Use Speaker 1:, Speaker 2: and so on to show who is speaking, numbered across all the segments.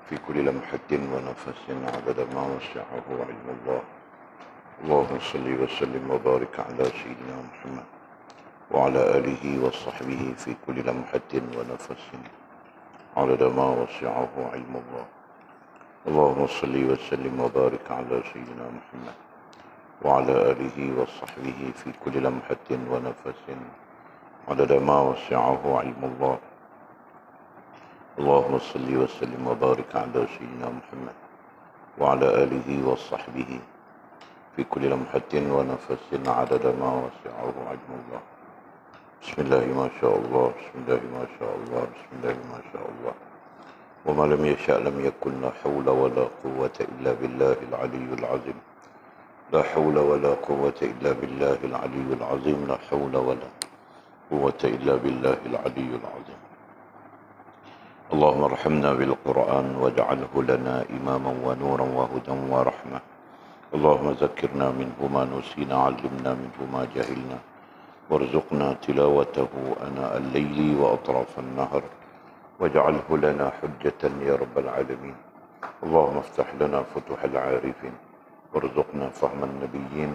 Speaker 1: في كل لمحة ونفس عدد ما وسعه علم الله. اللهم صل وسلم وبارك على سيدنا محمد وعلى آله وصحبه في كل لمحة ونفس عدد ما وسعه علم الله. اللهم صل وسلم وبارك على سيدنا محمد وعلى آله وصحبه في كل لمحة ونفس عدد ما وسعه علم الله. اللهم صل وسلم وبارك على سيدنا محمد وعلى آله وصحبه في كل لمحة ونفس عدد ما وسعه علم الله. بسم الله ما شاء الله، بسم الله ما شاء الله، بسم الله ما شاء الله. وما لم يشاء لم يكن. لا حول ولا قوة إلا بالله العلي العظيم. لا حول ولا قوة إلا بالله العلي العظيم. لا حول ولا قوة إلا بالله العلي العظيم. اللهم ارحمنا بالقرآن واجعله لنا إماما ونورا وهدى ورحمة. اللهم ذكرنا منه ما نسينا، علمنا منه ما جهلنا، وارزقنا تلاوته آناء الليل وأطراف النهر، واجعله لنا حجة يا رب العالمين. اللهم افتح لنا فتوح العارفين، وارزقنا فهم النبيين،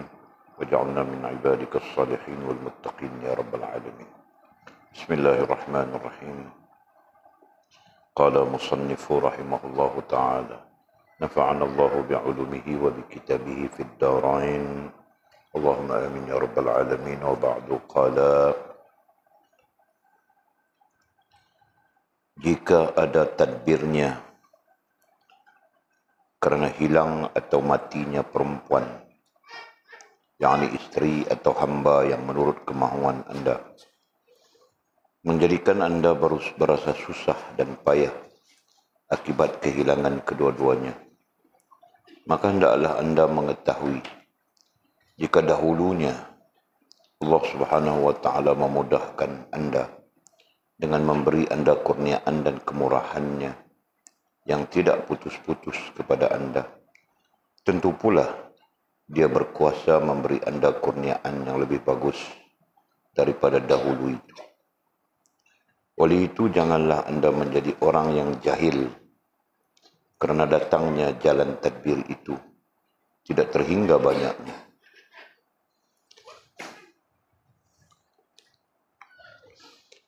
Speaker 1: واجعلنا من عبادك الصالحين والمتقين يا رب العالمين. بسم الله الرحمن الرحيم. قال مصنف رحمه الله تعالى: نفعنا الله بعلومه وبكتابه في الدارين، اللهم آمين يا رب العالمين. وبعد، قال: jika ada tadbirnya kerana hilang atau matinya perempuan, yakni isteri atau hamba yang menurut kemahuan anda, menjadikan anda berasa susah dan payah akibat kehilangan kedua-duanya, maka hendaklah anda mengetahui jika dahulunya Allah Subhanahu wa Ta'ala memudahkan anda dengan memberi anda kurniaan dan kemurahannya yang tidak putus-putus kepada anda, tentu pula dia berkuasa memberi anda kurniaan yang lebih bagus daripada dahulu itu. Oleh itu, janganlah anda menjadi orang yang jahil kerana datangnya jalan tadbir itu tidak terhingga banyaknya.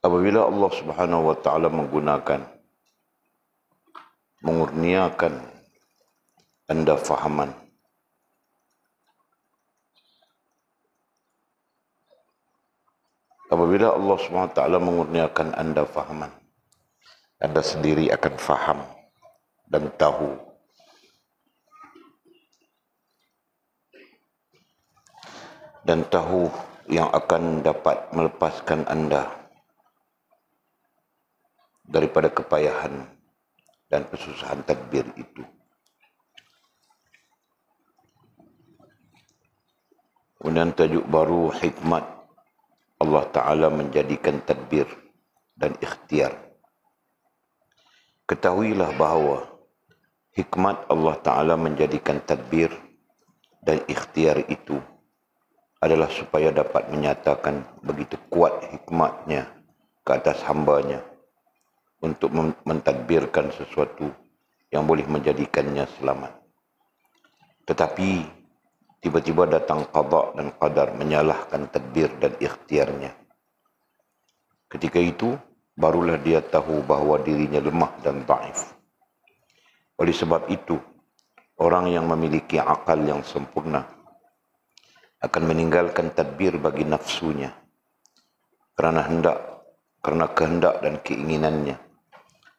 Speaker 1: Apabila Allah Subhanahu wa Ta'ala mengurniakan anda fahaman, apabila Allah Subhanahu wa Ta'ala mengurniakan anda fahaman, anda sendiri akan faham dan tahu yang akan dapat melepaskan anda daripada kepayahan dan kesusahan tadbir itu. Kemudian tajuk baru, hikmat Allah Ta'ala menjadikan tadbir dan ikhtiar. Ketahuilah bahawa hikmat Allah Ta'ala menjadikan tadbir dan ikhtiar itu adalah supaya dapat menyatakan begitu kuat hikmatnya ke atas hambanya untuk mentadbirkan sesuatu yang boleh menjadikannya selamat. Tetapi tiba-tiba datang qada dan qadar menyalahkan tadbir dan ikhtiarnya. Ketika itu barulah dia tahu bahawa dirinya lemah dan dhaif. Oleh sebab itu, orang yang memiliki akal yang sempurna akan meninggalkan tadbir bagi nafsunya kerana kehendak dan keinginannya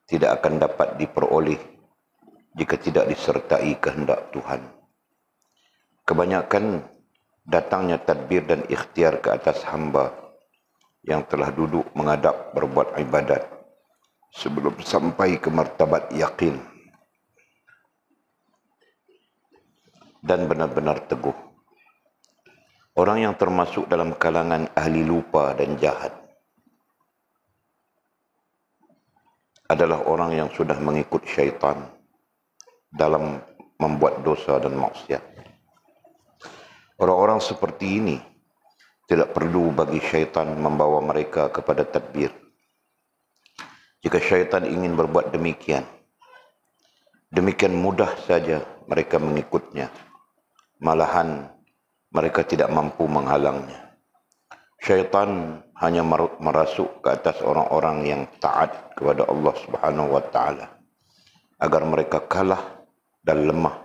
Speaker 1: tidak akan dapat diperoleh jika tidak disertai kehendak Tuhan. Kebanyakan datangnya tadbir dan ikhtiar ke atas hamba yang telah duduk menghadap berbuat ibadat sebelum sampai ke martabat yakin dan benar-benar teguh. Orang yang termasuk dalam kalangan ahli lupa dan jahat adalah orang yang sudah mengikut syaitan dalam membuat dosa dan maksiat. Orang-orang seperti ini tidak perlu bagi syaitan membawa mereka kepada tadbir. Jika syaitan ingin berbuat demikian, demikian mudah saja mereka mengikutnya. Malahan mereka tidak mampu menghalangnya. Syaitan hanya merasuk ke atas orang-orang yang taat kepada Allah Subhanahu wa taala agar mereka kalah dan lemah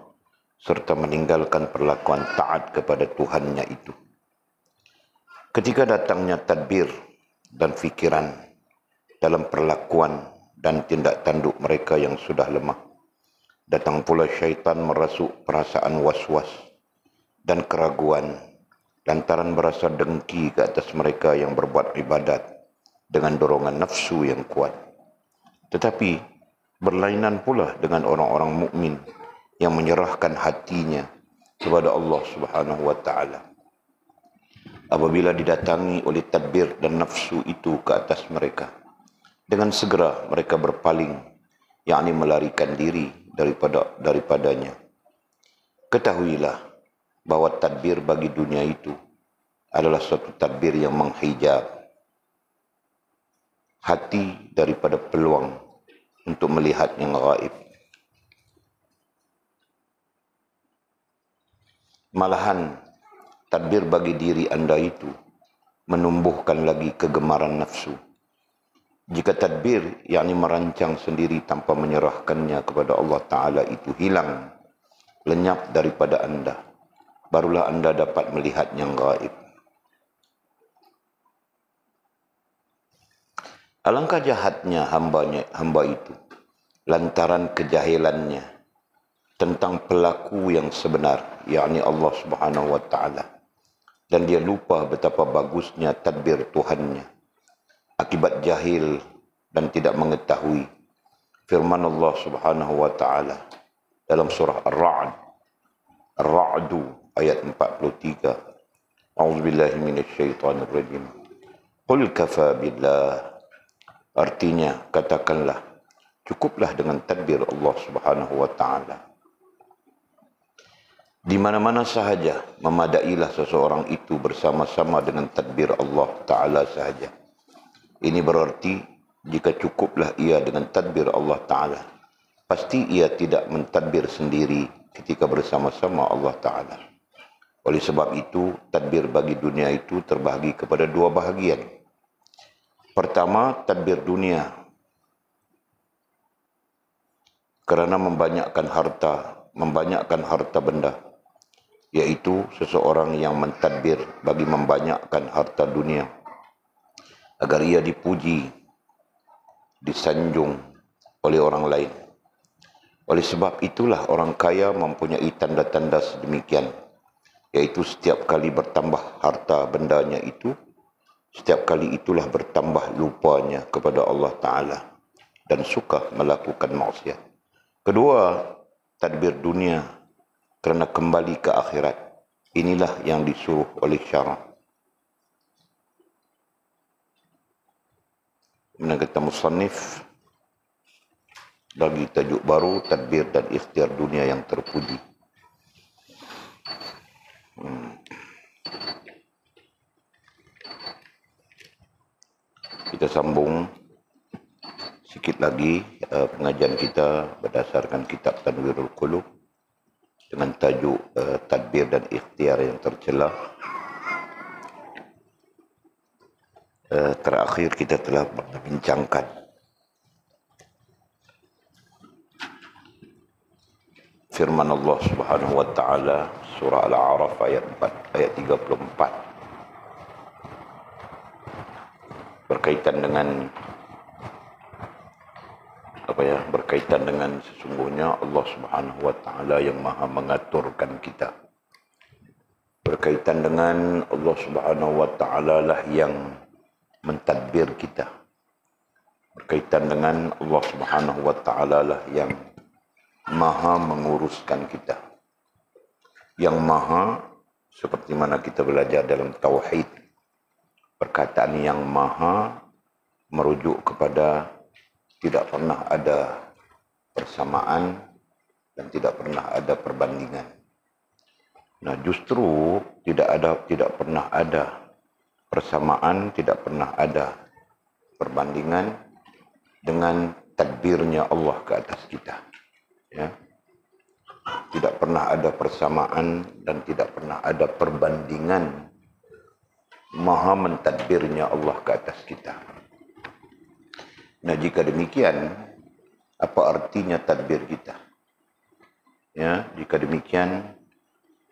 Speaker 1: serta meninggalkan perlakuan taat kepada Tuhannya itu. Ketika datangnya tadbir dan fikiran dalam perlakuan dan tindak tanduk mereka yang sudah lemah, datang pula syaitan merasuk perasaan was-was dan keraguan lantaran berasa dengki ke atas mereka yang berbuat ibadat dengan dorongan nafsu yang kuat. Tetapi berlainan pula dengan orang-orang mukmin yang menyerahkan hatinya kepada Allah Subhanahu wa taala. Apabila didatangi oleh tadbir dan nafsu itu ke atas mereka, dengan segera mereka berpaling, yakni melarikan diri daripadanya. Ketahuilah bahwa tadbir bagi dunia itu adalah suatu tadbir yang menghijab hati daripada peluang untuk melihat yang gaib. Malahan tadbir bagi diri anda itu menumbuhkan lagi kegemaran nafsu. Jika tadbir, yakni merancang sendiri tanpa menyerahkannya kepada Allah Ta'ala itu hilang, lenyap daripada anda, barulah anda dapat melihat yang gaib. Alangkah jahatnya hamba itu lantaran kejahilannya tentang pelaku yang sebenar, yakni Allah Subhanahu wa taala, dan dia lupa betapa bagusnya tadbir Tuhannya akibat jahil dan tidak mengetahui firman Allah Subhanahu wa taala dalam surah Ar-Ra'd ayat 43. A'udzubillahi minasyaitonir rajim. Qul kafa billah. Artinya, katakanlah, cukuplah dengan tadbir Allah Subhanahu wa taala. Di mana-mana sahaja memadailah seseorang itu bersama-sama dengan tadbir Allah Ta'ala sahaja. Ini berarti jika cukuplah ia dengan tadbir Allah Ta'ala, pasti ia tidak mentadbir sendiri ketika bersama-sama Allah Ta'ala. Oleh sebab itu, tadbir bagi dunia itu terbahagi kepada dua bahagian. Pertama, tadbir dunia kerana membanyakkan harta benda, yaitu seseorang yang mentadbir bagi membanyakkan harta dunia agar ia dipuji, disanjung oleh orang lain. Oleh sebab itulah orang kaya mempunyai tanda-tanda sedemikian, yaitu setiap kali bertambah harta bendanya itu, setiap kali itulah bertambah lupanya kepada Allah Ta'ala dan suka melakukan maksiat. Kedua, tadbir dunia kerana kembali ke akhirat. Inilah yang disuruh oleh syarak. Kemudian kata musannif bagi tajuk baru, tadbir dan ikhtiar dunia yang terpuji. Kita sambung sikit lagi pengajian kita berdasarkan kitab Tanwirul Qulub dengan tajuk tadbir dan ikhtiar yang tercela. Terakhir kita telah membincangkan firman Allah Subhanahu wa taala surah Al-A'raf ayat 34 berkaitan dengan berkaitan dengan sesungguhnya Allah Subhanahu wa taala yang Maha mengaturkan kita. Berkaitan dengan Allah Subhanahu wa taala lah yang mentadbir kita. Berkaitan dengan Allah Subhanahu wa taala lah yang Maha menguruskan kita. Yang Maha, seperti mana kita belajar dalam tauhid, perkataan yang Maha merujuk kepada tidak pernah ada persamaan dan tidak pernah ada perbandingan. Nah, justru tidak pernah ada persamaan, tidak pernah ada perbandingan dengan tadbirnya Allah ke atas kita. Ya. tidak pernah ada persamaan dan tidak pernah ada perbandingan maha mentadbirnya Allah ke atas kita. Nah, jika demikian, apa artinya tadbir kita? Ya, jika demikian,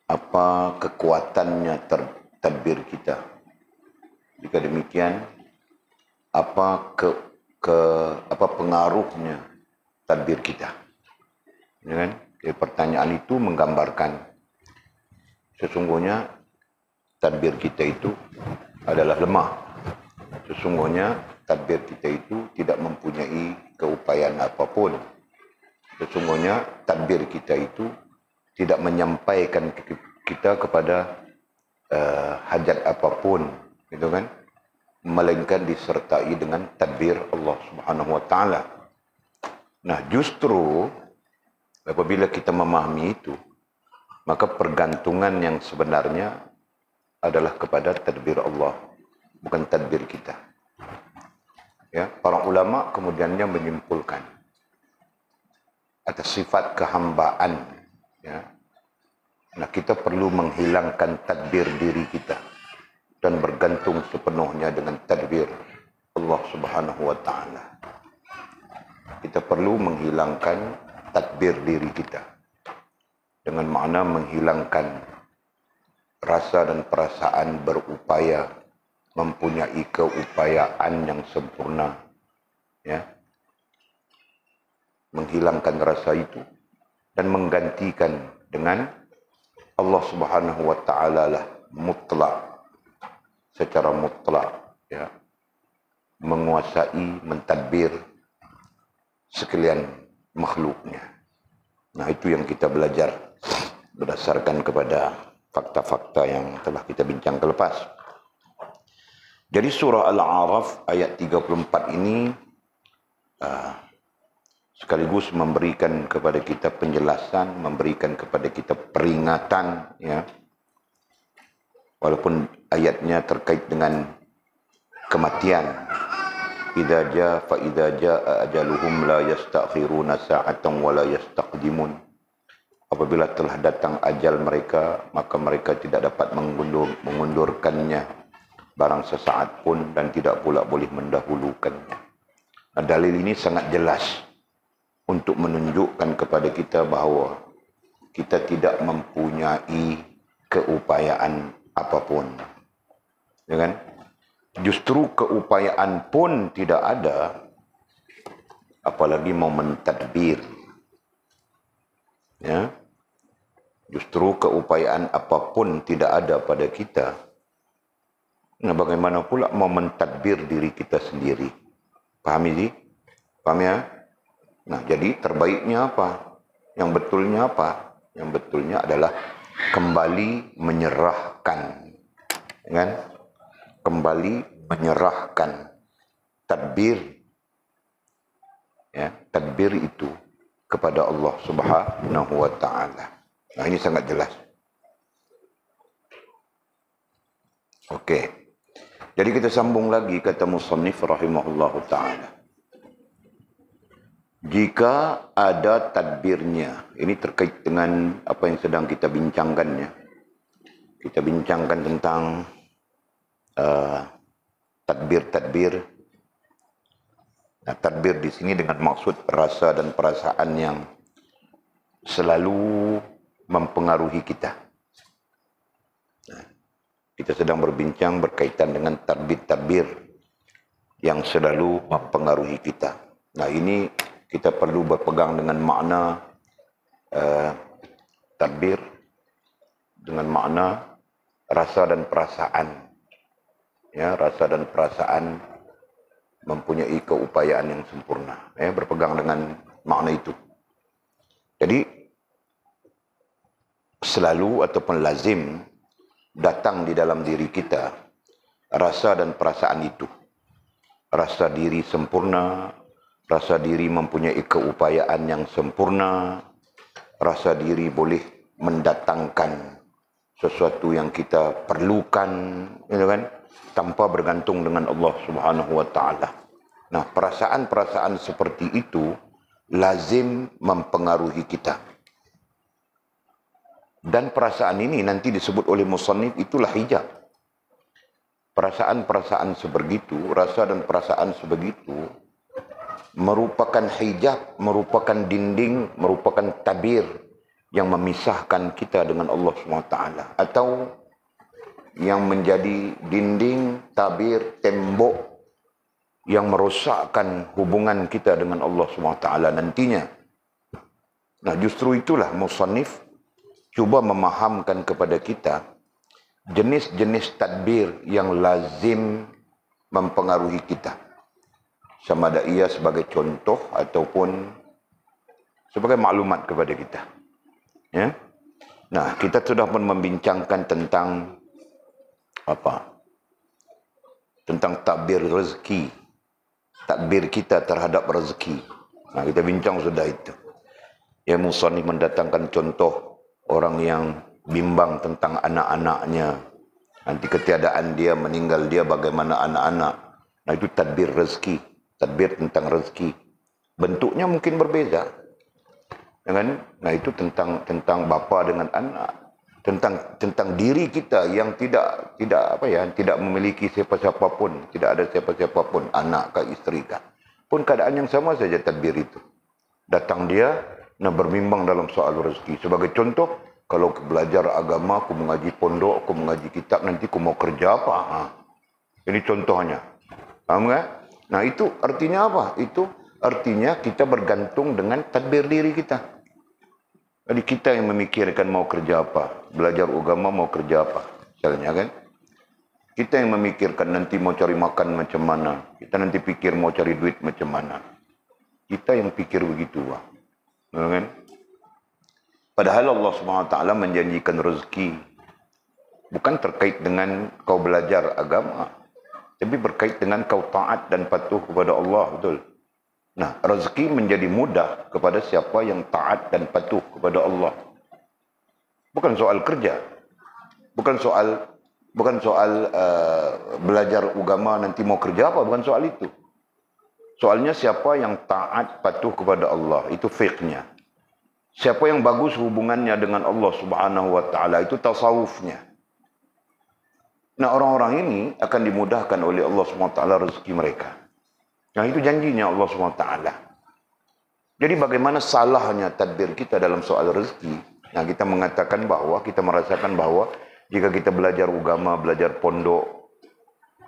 Speaker 1: apa kekuatannya tadbir kita? Jika demikian, apa pengaruhnya tadbir kita? Ya kan? Jadi pertanyaan itu menggambarkan sesungguhnya tadbir kita itu adalah lemah. Sesungguhnya tadbir kita itu tidak mempunyai keupayaan apapun. Sesungguhnya tadbir kita itu tidak menyampaikan kita kepada hajat apapun, gitu kan? Melainkan disertai dengan tadbir Allah Subhanahu wa taala. Nah, justru apabila kita memahami itu, maka pergantungan yang sebenarnya adalah kepada tadbir Allah, bukan tadbir kita. Ya, para ulama kemudiannya menyimpulkan atas sifat kehambaan. Ya, nah, kita perlu menghilangkan tadbir diri kita dan bergantung sepenuhnya dengan tadbir Allah Subhanahu wa taala. Kita perlu menghilangkan tadbir diri kita dengan makna menghilangkan rasa dan perasaan berupaya mempunyai keupayaan yang sempurna, ya, menghilangkan rasa itu dan menggantikan dengan Allah Subhanahu wa taala lah mutlak, secara mutlak, ya, menguasai, mentadbir sekalian makhluknya. Nah, itu yang kita belajar berdasarkan kepada fakta-fakta yang telah kita bincangkan lepas. Jadi surah Al-A'raf ayat 34 ini sekaligus memberikan kepada kita penjelasan, memberikan kepada kita peringatan, ya. Walaupun ayatnya terkait dengan kematian. Idza jaa fa idza jaa ajaluhum la yastakhiruna sa'atan wa la yastaqdimun. Apabila telah datang ajal mereka, maka mereka tidak dapat mengundurkannya barang sesaat pun dan tidak pula boleh mendahulukannya. Nah, dalil ini sangat jelas untuk menunjukkan kepada kita bahawa kita tidak mempunyai keupayaan apapun. Ya kan? Justru keupayaan pun tidak ada, apalagi mau mentadbir. Ya. Justru keupayaan apapun tidak ada pada kita. Nah, bagaimana pula mau mentadbir diri kita sendiri? Paham ini? Paham ya? Nah, jadi terbaiknya apa? Yang betulnya apa? Yang betulnya adalah kembali menyerahkan, kan? Kembali menyerahkan tadbir, ya, tadbir itu kepada Allah Subhanahu wa taala. Nah, ini sangat jelas. Okey. Jadi kita sambung lagi kata musannif rahimahullahu taala. Jika ada tadbirnya, ini terkait dengan apa yang sedang kita bincangkan, ya. Kita bincangkan tentang tadbir-tadbir. Nah, tadbir di sini dengan maksud rasa dan perasaan yang selalu mempengaruhi kita. Nah, kita sedang berbincang berkaitan dengan tadbir-tadbir yang selalu mempengaruhi kita. Nah, ini kita perlu berpegang dengan makna tadbir, dengan makna rasa dan perasaan. Ya, rasa dan perasaan mempunyai keupayaan yang sempurna. Ya, berpegang dengan makna itu. Jadi, selalu ataupun lazim datang di dalam diri kita rasa dan perasaan itu. Rasa diri sempurna, rasa diri mempunyai keupayaan yang sempurna, rasa diri boleh mendatangkan sesuatu yang kita perlukan, gitu kan, tanpa bergantung dengan Allah Subhanahu wa taala. Nah, perasaan-perasaan seperti itu lazim mempengaruhi kita. Dan perasaan ini nanti disebut oleh musannif itulah hijab. Perasaan-perasaan sebegitu, rasa dan perasaan sebegitu merupakan hijab, merupakan dinding, merupakan tabir yang memisahkan kita dengan Allah SWT, atau yang menjadi dinding, tabir, tembok yang merosakkan hubungan kita dengan Allah SWT nantinya. Nah, justru itulah musannif cuba memahamkan kepada kita jenis-jenis tadbir yang lazim mempengaruhi kita. Sama ada ia sebagai contoh ataupun sebagai maklumat kepada kita. Ya? Nah, kita sudah pun membincangkan tentang apa? Tentang takbir rezeki. Takbir kita terhadap rezeki. Nah, kita bincang sudah itu. Ya, musannif mendatangkan contoh orang yang bimbang tentang anak-anaknya. Nanti ketiadaan dia, meninggal dia, bagaimana anak-anak. Nah, itu tadbir rezeki. Tadbir tentang rezeki. Bentuknya mungkin berbeza. Ya kan? Nah, itu tentang bapa dengan anak. Tentang diri kita yang tidak memiliki siapa-siapa pun. Tidak ada siapa-siapa pun. Anak kah, isteri kah. Pun keadaan yang sama saja tadbir itu. Datang dia, berbimbang dalam soal rezeki. Sebagai contoh, kalau belajar agama, aku mengaji pondok, aku mengaji kitab, nanti aku mau kerja apa? Ini contohnya. Paham tak? Nah, itu artinya apa? Itu artinya kita bergantung dengan tadbir diri kita. Jadi kita yang memikirkan mau kerja apa. Belajar agama mau kerja apa. Misalnya kan. Kita yang memikirkan nanti mau cari makan macam mana. Kita nanti pikir mau cari duit macam mana. Kita yang pikir begitu. Kan? Padahal Allah SWT menjanjikan rezeki bukan terkait dengan kau belajar agama, tapi berkait dengan kau taat dan patuh kepada Allah, betul. Nah, rezeki menjadi mudah kepada siapa yang taat dan patuh kepada Allah. Bukan soal kerja, bukan soal belajar agama nanti mau kerja apa, bukan soal itu. Soalnya siapa yang taat patuh kepada Allah, itu fiqhnya. Siapa yang bagus hubungannya dengan Allah Subhanahu wa taala, itu tasawufnya. Nah, orang-orang ini akan dimudahkan oleh Allah Subhanahu wa taala rezeki mereka. Nah, itu janjinya Allah Subhanahu wa taala. Jadi bagaimana salahnya tadbir kita dalam soal rezeki? Nah, kita mengatakan bahwa kita merasakan bahwa jika kita belajar agama, belajar pondok,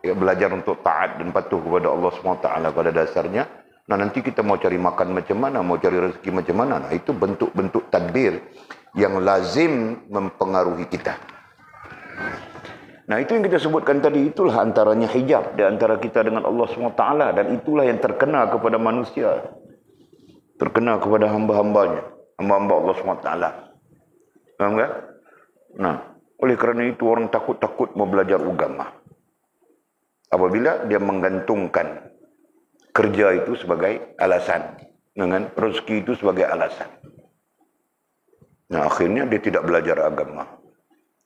Speaker 1: ya, belajar untuk taat dan patuh kepada Allah Subhanahu wa taala pada dasarnya, nah, nanti kita mau cari makan macam mana, mau cari rezeki macam mana. Nah, itu bentuk-bentuk tadbir yang lazim mempengaruhi kita. Nah, itu yang kita sebutkan tadi, itulah antaranya hijab di antara kita dengan Allah SWT. Dan itulah yang terkena kepada manusia. Terkena kepada hamba-hambanya. Hamba-hamba Allah SWT. Faham tak? Nah, oleh kerana itu orang takut-takut mau belajar agama. Apabila dia menggantungkan kerja itu sebagai alasan, dengan rezeki itu sebagai alasan. Nah, akhirnya dia tidak belajar agama.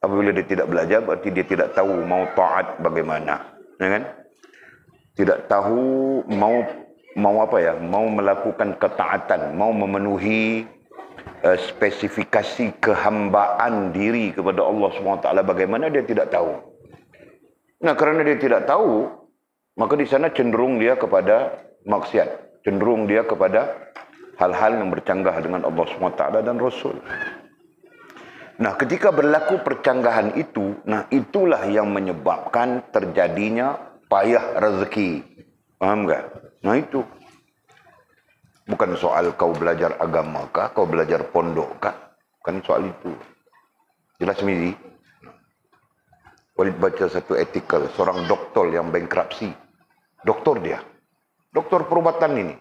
Speaker 1: Apabila dia tidak belajar, berarti dia tidak tahu mau taat bagaimana, ya kan? Tidak tahu mau apa ya? Mau melakukan ketaatan, mau memenuhi spesifikasi kehambaan diri kepada Allah SWT bagaimana, dia tidak tahu. Nah, kerana dia tidak tahu, maka di sana cenderung dia kepada maksiat, cenderung dia kepada hal-hal yang bercanggah dengan Allah SWT dan Rasul. Nah, ketika berlaku percanggahan itu, nah itulah yang menyebabkan terjadinya payah rezeki. Faham tak? Nah, itu. Bukan soal kau belajar agama kah, kau belajar pondok kah? Bukan soal itu. Jelas Mizi? Walid baca satu artikel, seorang doktor yang bankrupsi. Doktor dia. Doktor perubatan ini.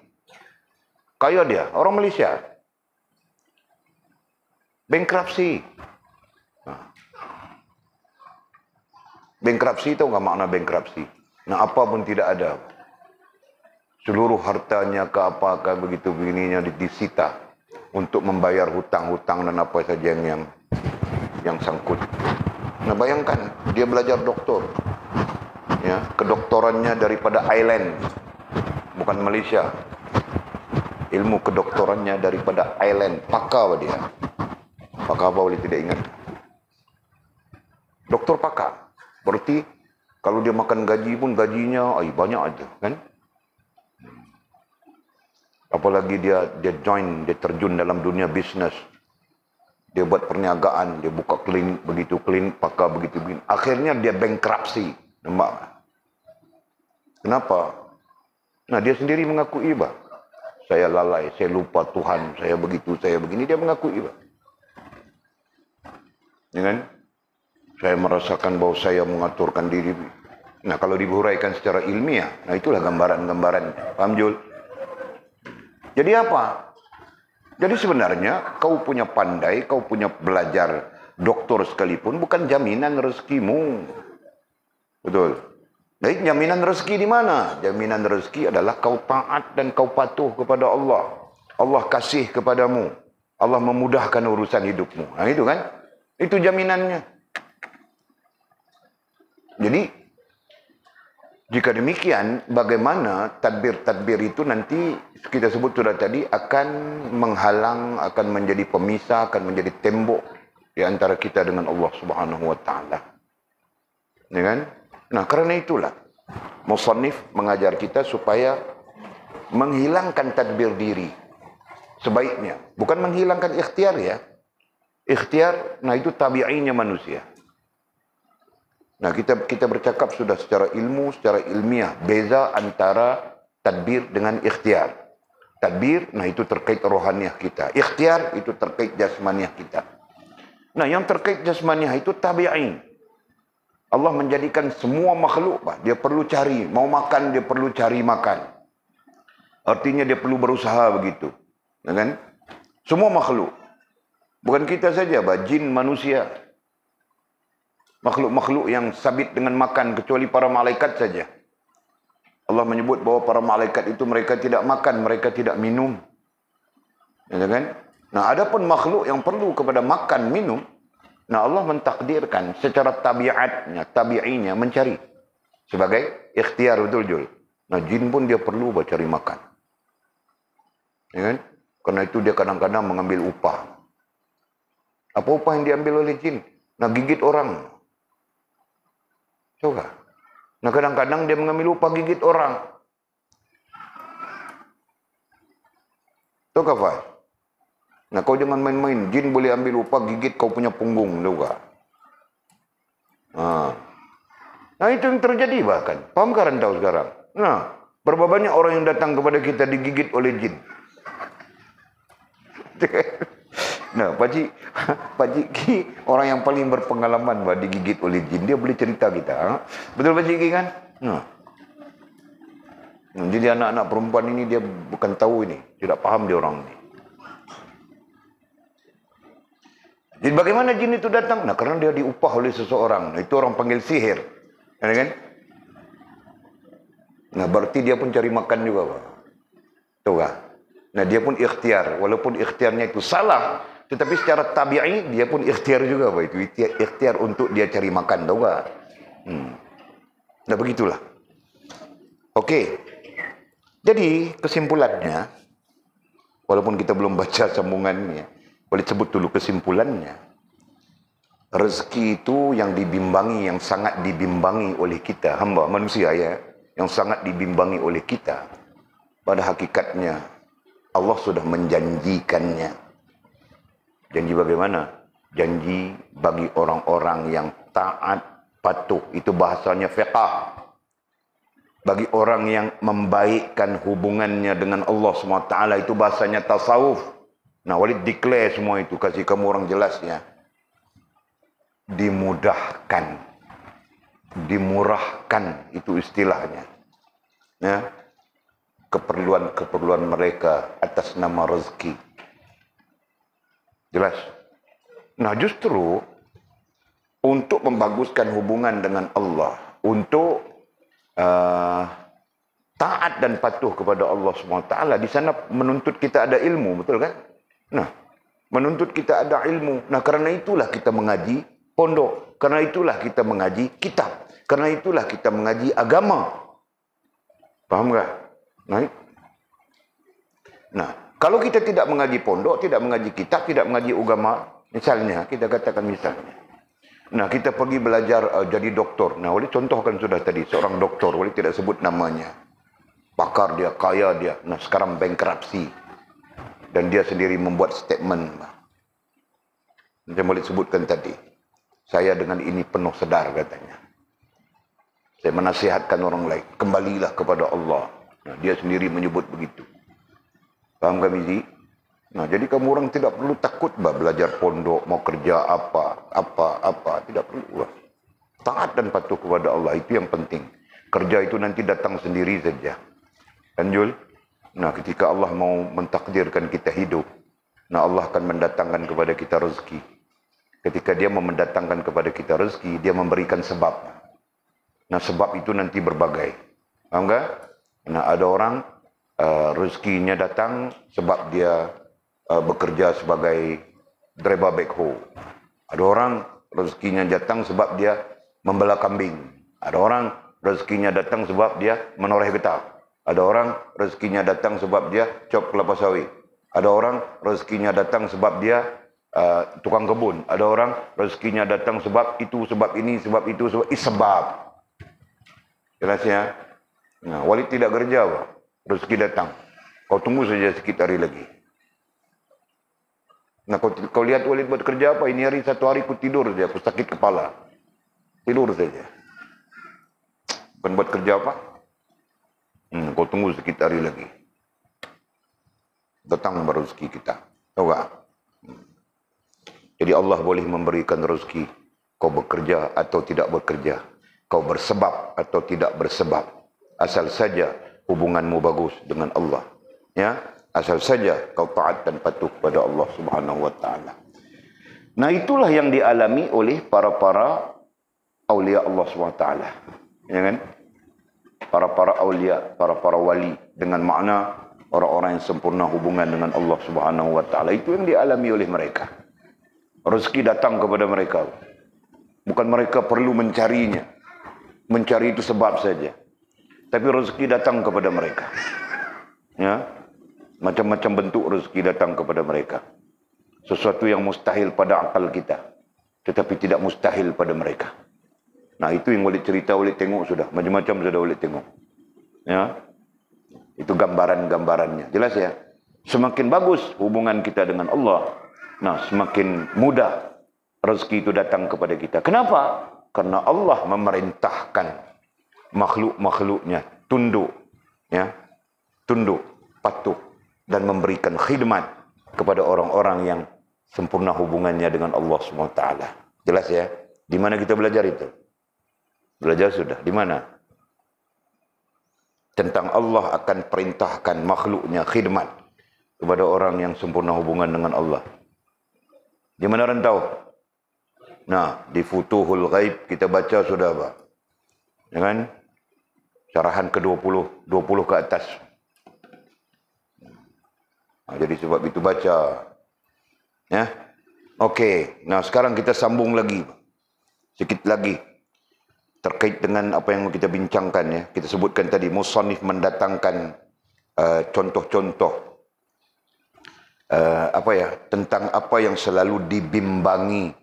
Speaker 1: Kaya dia, orang Malaysia. Bankrupsi. Bankrupsi tahu nggak makna bankrupsi? Nah, apa pun tidak ada. Seluruh hartanya ke apakah begitu begininya disita untuk membayar hutang-hutang dan apa saja yang sangkut. Nah, bayangkan dia belajar doktor. Ya, kedoktorannya daripada Ireland, bukan Malaysia. Ilmu kedoktorannya daripada Ireland. Pakar dia. Pakar apa boleh tidak ingat?
Speaker 2: Doktor pakar. Berarti kalau dia makan gaji pun gajinya banyak aja kan. Apalagi dia terjun dalam dunia bisnes. Dia buat perniagaan, dia buka klinik begitu, klinik pakar begitu. Akhirnya dia bankruptcy. Nampak? Kenapa? Nah, dia sendiri mengakui, bah, saya lalai, saya lupa Tuhan, saya begitu, saya begini. Dia mengakui, bah. Ya kan? Saya merasakan bahwa saya mengaturkan diri. Nah, kalau dihuraikan secara ilmiah, nah itulah gambaran-gambaran. Paham, Jul? Jadi apa? Jadi sebenarnya kau punya pandai, kau punya belajar doktor sekalipun bukan jaminan rezekimu. Betul. Baik, jaminan rezeki di mana? Jaminan rezeki adalah kau taat dan kau patuh kepada Allah. Allah kasih kepadamu. Allah memudahkan urusan hidupmu. Nah itu kan? Itu jaminannya. Jadi, jika demikian, bagaimana tadbir-tadbir itu nanti kita sebut sudah tadi akan menghalang, akan menjadi pemisah, akan menjadi tembok di antara kita dengan Allah Subhanahu wa taala. Ya kan? Nah, karena itulah musannif mengajar kita supaya menghilangkan tadbir diri sebaiknya, bukan menghilangkan ikhtiar ya. Ikhtiar, nah itu tabi'inya manusia. Nah, kita bercakap sudah secara ilmu, secara ilmiah, beza antara tadbir dengan ikhtiar. Tadbir, nah itu terkait rohaniah kita. Ikhtiar, itu terkait jasmaniah kita. Nah, yang terkait jasmaniah itu tabi'i. Allah menjadikan semua makhluk, dia perlu cari. Mau makan, dia perlu cari makan. Artinya dia perlu berusaha begitu. Ya kan? Semua makhluk. Bukan kita saja, jin, manusia. Makhluk-makhluk yang sabit dengan makan kecuali para malaikat saja. Allah menyebut bahwa para malaikat itu mereka tidak makan, mereka tidak minum. Ya kan? Nah, adapun makhluk yang perlu kepada makan, minum, nah Allah mentakdirkan secara tabiatnya, tabi'inya mencari. Sebagai ikhtiar, betul Jul. Nah, jin pun dia perlu cari makan. Ya kan? Karena itu dia kadang-kadang mengambil upah. Apa upah yang diambil oleh jin? Nah, gigit orang. Coba. Nah, kadang-kadang dia mengambil upah gigit orang. Tahu Fai? Nah, kau jangan main-main. Jin boleh ambil upah gigit kau punya punggung. Tahu tak? Nah, itu yang terjadi bahkan. Paham kan tahu sekarang? Nah, berapa banyak orang yang datang kepada kita digigit oleh jin. Nah, Pakcik Ki orang yang paling berpengalaman digigit oleh jin. Dia boleh cerita kita. Betul Pakcik Ki kan? Nah. Jadi anak-anak perempuan ini dia bukan tahu ini. Tidak paham dia orang ini. Jadi bagaimana jin itu datang? Nah, karena dia diupah oleh seseorang. Nah, itu orang panggil sihir. Ya kan? Nah, berarti dia pun cari makan juga, Pak. Tahu tak? Nah, dia pun ikhtiar. Walaupun ikhtiarnya itu salah, tetapi secara tabi'i dia pun ikhtiar juga, Pak. Itu ikhtiar untuk dia cari makan, tahu tak? Nah, begitulah. Okey. Jadi, kesimpulannya, walaupun kita belum baca sambungannya, boleh sebut dulu kesimpulannya. Rezeki itu yang dibimbangi, yang sangat dibimbangi oleh kita, hamba manusia ya, yang sangat dibimbangi oleh kita. Pada hakikatnya, Allah sudah menjanjikannya. Janji bagaimana? Janji bagi orang-orang yang taat, patuh. Itu bahasanya fiqh. Bagi orang yang membaikkan hubungannya dengan Allah SWT, itu bahasanya tasawuf. Nah, Walid declare semua itu, kasih kamu orang jelasnya. Dimudahkan, dimurahkan, itu istilahnya. Ya. Keperluan-keperluan mereka atas nama rezeki. Jelas? Nah, justru untuk membaguskan hubungan dengan Allah, untuk taat dan patuh kepada Allah SWT, di sana menuntut kita ada ilmu, betul kan? Nah, menuntut kita ada ilmu. Nah, karena itulah kita mengaji pondok. Karena itulah kita mengaji kitab. Karena itulah kita mengaji agama. Paham tak? Nah, kalau kita tidak mengaji pondok, tidak mengaji kitab, tidak mengaji agama, misalnya, kita katakan misalnya, Nah, kita pergi belajar jadi doktor. Nah, Walid contohkan sudah tadi, seorang doktor, Walid tidak sebut namanya. Pakar dia, kaya dia. Nah, sekarang bankruptcy. Dan dia sendiri membuat statement. Macam Walid sebutkan tadi. Saya dengan ini penuh sedar katanya. Saya menasihatkan orang lain, kembalilah kepada Allah. Nah, dia sendiri menyebut begitu. Faham kami, Zi? Nah, jadi kamu orang tidak perlu takut belajar pondok, mau kerja apa, tidak perlu. Taat dan patuh kepada Allah, itu yang penting. Kerja itu nanti datang sendiri saja. Kan, Jul? Nah, ketika Allah mau mentakdirkan kita hidup, nah Allah akan mendatangkan kepada kita rezeki. Ketika dia mau mendatangkan kepada kita rezeki, dia memberikan sebab. Nah, sebab itu nanti berbagai. Faham tak? Nah, ada orang rezekinya datang sebab dia bekerja sebagai driver backhoe. Ada orang rezekinya datang sebab dia membela kambing. Ada orang rezekinya datang sebab dia menoreh getah. Ada orang rezekinya datang sebab dia cop kelapa sawit. Ada orang rezekinya datang sebab dia tukang kebun. Ada orang rezekinya datang sebab itu, sebab ini, sebab itu, sebab. Jelas ya? Nah, Walid tidak kerja apa? Rezeki datang. Kau tunggu saja sedikit hari lagi. Nah, kau lihat Walid buat kerja apa? Ini hari satu hari ku tidur saja, aku sakit kepala. Tidur saja. Bukan buat kerja apa? Kau tunggu sedikit hari lagi. Datang baru rezeki kita. Tahu tak? Jadi Allah boleh memberikan rezeki. Kau bekerja atau tidak bekerja. Kau bersebab atau tidak bersebab. Asal saja hubunganmu bagus dengan Allah. Ya, asal saja kau taat dan patuh kepada Allah Subhanahu wa taala. Nah, itulah yang dialami oleh para aulia Allah Subhanahu wa taala. Ya kan? Para aulia, para wali, dengan makna orang-orang yang sempurna hubungan dengan Allah Subhanahu wa taala, itu yang dialami oleh mereka. Rezeki datang kepada mereka. Bukan mereka perlu mencarinya. Mencari itu sebab saja. Tapi rezeki datang kepada mereka. Ya. Macam-macam bentuk rezeki datang kepada mereka. Sesuatu yang mustahil pada akal kita, tetapi tidak mustahil pada mereka. Nah, itu yang boleh cerita, boleh tengok sudah. Macam-macam sudah boleh tengok. Ya. Itu gambaran-gambarannya. Jelas ya? Semakin bagus hubungan kita dengan Allah, nah, semakin mudah rezeki itu datang kepada kita. Kenapa? Karena Allah memerintahkan makhluk-makhluknya tunduk, ya, tunduk, patuh, dan memberikan khidmat kepada orang-orang yang sempurna hubungannya dengan Allah SWT. Jelas ya? Di mana kita belajar itu? Belajar sudah. Di mana? Tentang Allah akan perintahkan makhluknya khidmat kepada orang yang sempurna hubungan dengan Allah. Di mana orang tahu? Nah, di Futuhul Ghaib kita baca sudah, Pak. Ya kan? Syarahan ke-20, 20 ke atas. Nah, jadi sebab itu baca. Ya. Okey. Nah, sekarang kita sambung lagi. Sikit lagi. Terkait dengan apa yang kita bincangkan, ya. Kita sebutkan tadi, musannif mendatangkan contoh-contoh tentang apa yang selalu dibimbangi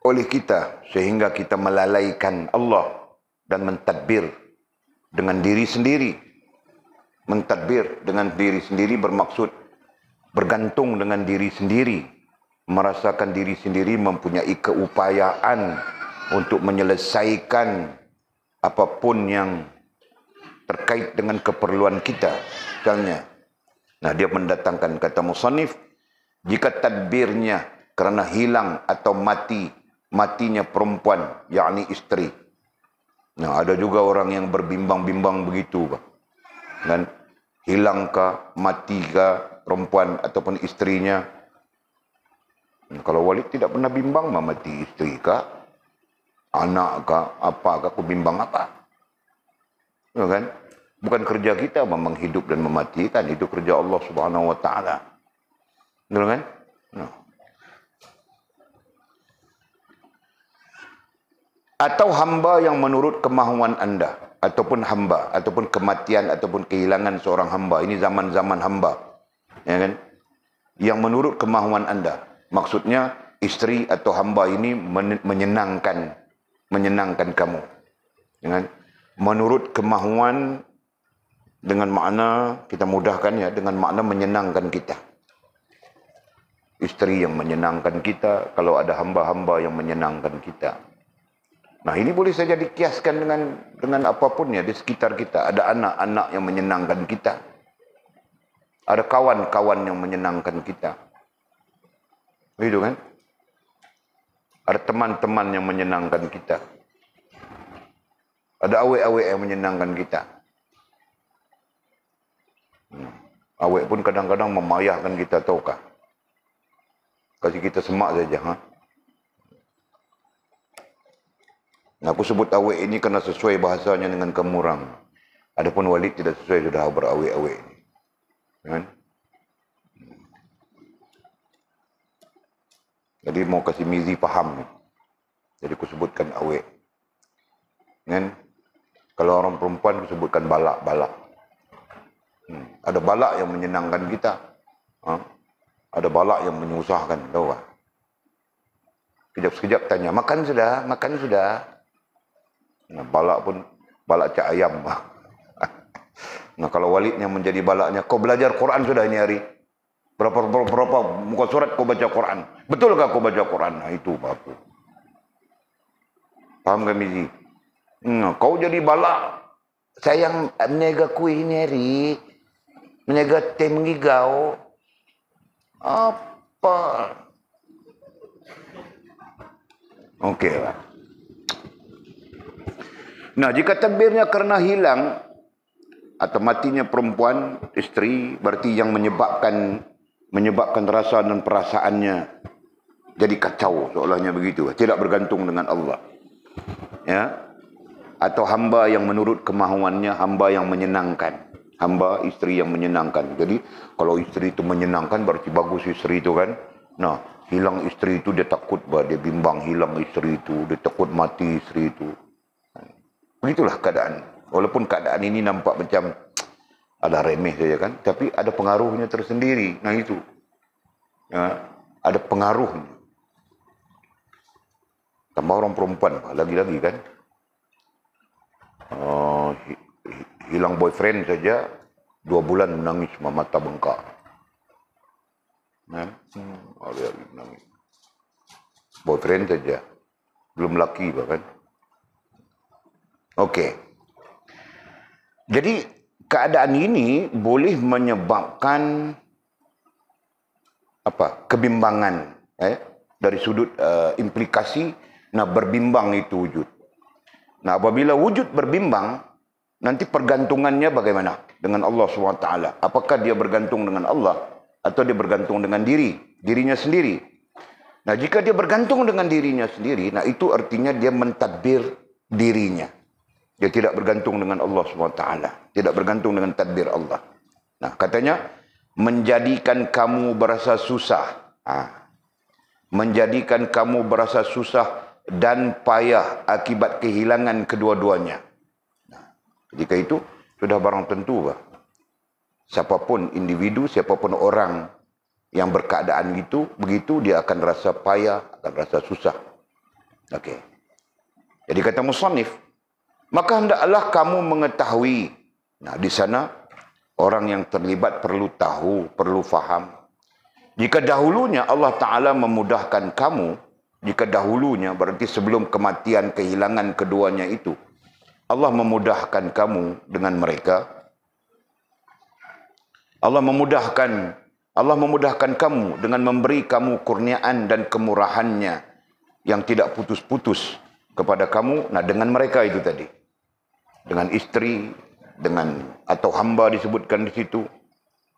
Speaker 2: oleh kita sehingga kita melalaikan Allah dan mentadbir dengan diri sendiri. Mentadbir dengan diri sendiri bermaksud bergantung dengan diri sendiri, merasakan diri sendiri mempunyai keupayaan untuk menyelesaikan apapun yang terkait dengan keperluan kita. Misalnya, nah, dia mendatangkan kata musannif, jika tadbirnya kerana hilang atau matinya perempuan, yakni isteri. Nah, ada juga orang yang berbimbang-bimbang begitu, Pak. Dan hilangkah, matikah perempuan ataupun istrinya? Kalau Walid tidak pernah bimbang, mati isteri kah, anak kah, apa kah, aku bimbang apa? Ya kan? Bukan kerja kita memang hidup dan mematikan, itu kerja Allah Subhanahu wa taala. Betul kan? Nah. Atau hamba yang menurut kemahuan anda, ataupun hamba, ataupun kematian, ataupun kehilangan seorang hamba. Ini zaman-zaman hamba, ya kan? Yang menurut kemahuan anda. Maksudnya, isteri atau hamba ini menyenangkan kamu. Dengan menurut kemahuan, dengan makna, kita mudahkan ya, dengan makna menyenangkan kita. Isteri yang menyenangkan kita, kalau ada hamba-hamba yang menyenangkan kita. Nah, ini boleh saja dikiaskan dengan apapun ya di sekitar kita. Ada anak-anak yang menyenangkan kita. Ada kawan-kawan yang menyenangkan kita. Begitu kan? Ada teman-teman yang menyenangkan kita. Ada awek-awek yang menyenangkan kita. Awek pun kadang-kadang memayahkan kita, tahukah? Kasih kita semak saja. Ha? Aku sebut awek ini kerana sesuai bahasanya dengan kamu orang. Adapun Walid tidak sesuai, sudah berawek-awek ini. Kan? Jadi mau kasih Mizi faham. Jadi aku sebutkan awek. Kan? Kalau orang perempuan aku sebutkan balak-balak. Ada balak yang menyenangkan kita. Ada balak yang menyusahkan. Tahu tak? Sekejap-sekejap tanya, makan sudah? Makan sudah? Nah, balak pun balak cak ayam. Nah, kalau Walidnya menjadi balaknya, kau belajar Quran sudah ini hari? Berapa muka surat kau baca Quran? Betulkah kau baca Quran? Nah, itu apa? Faham kan, Mizi? Kau jadi balak. Sayang menega kuih ini hari. Menega teh mengigau. Apa? Okey lah. Nah, jika takbirnya kerana hilang atau matinya perempuan, isteri, berarti yang menyebabkan rasa dan perasaannya jadi kacau, seolahnya begitu. Tidak bergantung dengan Allah. Ya. Atau hamba yang menurut kemahuannya, hamba yang menyenangkan. Hamba, isteri yang menyenangkan. Jadi, kalau isteri itu menyenangkan, berarti bagus isteri itu kan. Nah, hilang isteri itu, dia takut, dia bimbang hilang isteri itu. Dia takut mati isteri itu. Begitulah keadaan. Walaupun keadaan ini nampak macam ada remeh saja kan. Tapi ada pengaruhnya tersendiri. Nah itu. Ya, ada pengaruhnya. Tambah orang perempuan, lagi-lagi kan. Hilang boyfriend saja 2 bulan menangis, mata bengkak. Menangis. Boyfriend saja, belum laki bahkan. Okey. Jadi keadaan ini boleh menyebabkan kebimbangan dari sudut implikasi. Nah, berbimbang itu wujud. Nah, apabila wujud berbimbang, nanti pergantungannya bagaimana dengan Allah SWT? Apakah dia bergantung dengan Allah atau dia bergantung dengan dirinya sendiri? Nah, jika dia bergantung dengan dirinya sendiri, nah itu artinya dia mentadbir dirinya. Dia tidak bergantung dengan Allah SWT. Tidak bergantung dengan tadbir Allah. Nah, katanya, menjadikan kamu berasa susah. Menjadikan kamu berasa susah dan payah akibat kehilangan kedua-duanya. Ketika itu, sudah barang tentu. Siapapun individu, siapapun orang yang berkeadaan itu, begitu dia akan rasa payah, akan rasa susah. Okey. Jadi kata musannif, maka hendaklah kamu mengetahui. Nah, di sana, orang yang terlibat perlu tahu, perlu faham. Jika dahulunya Allah Ta'ala memudahkan kamu, jika dahulunya berarti sebelum kematian, kehilangan keduanya itu, Allah memudahkan kamu dengan mereka. Allah memudahkan kamu dengan memberi kamu kurniaan dan kemurahannya yang tidak putus-putus kepada kamu. Nah, dengan mereka itu tadi. Dengan isteri, atau hamba disebutkan di situ.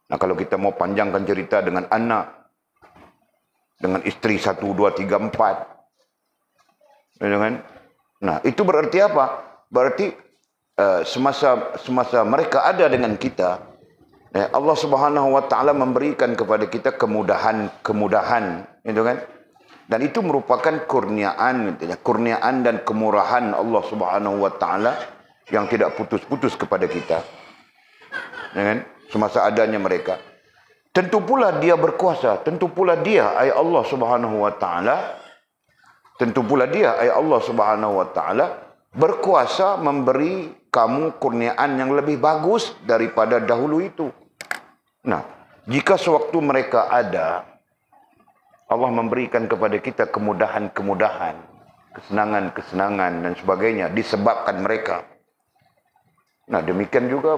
Speaker 2: Nah, kalau kita mau panjangkan cerita dengan anak, dengan isteri 1, 2, 3, 4. Nah, itu berarti apa? Berarti semasa mereka ada dengan kita, Allah Subhanahu Wa Taala memberikan kepada kita kemudahan, itu kan? Dan itu merupakan kurniaan dan kemurahan Allah Subhanahu Wa Taala yang tidak putus-putus kepada kita. Ya kan? Semasa adanya mereka. Tentu pula dia berkuasa, tentu pula dia ay Allah Subhanahu wa taala, tentu pula dia ay Allah Subhanahu wa taala berkuasa memberi kamu kurniaan yang lebih bagus daripada dahulu itu. Nah, jika sewaktu mereka ada, Allah memberikan kepada kita kemudahan-kemudahan, kesenangan-kesenangan dan sebagainya disebabkan mereka. Nah, demikian juga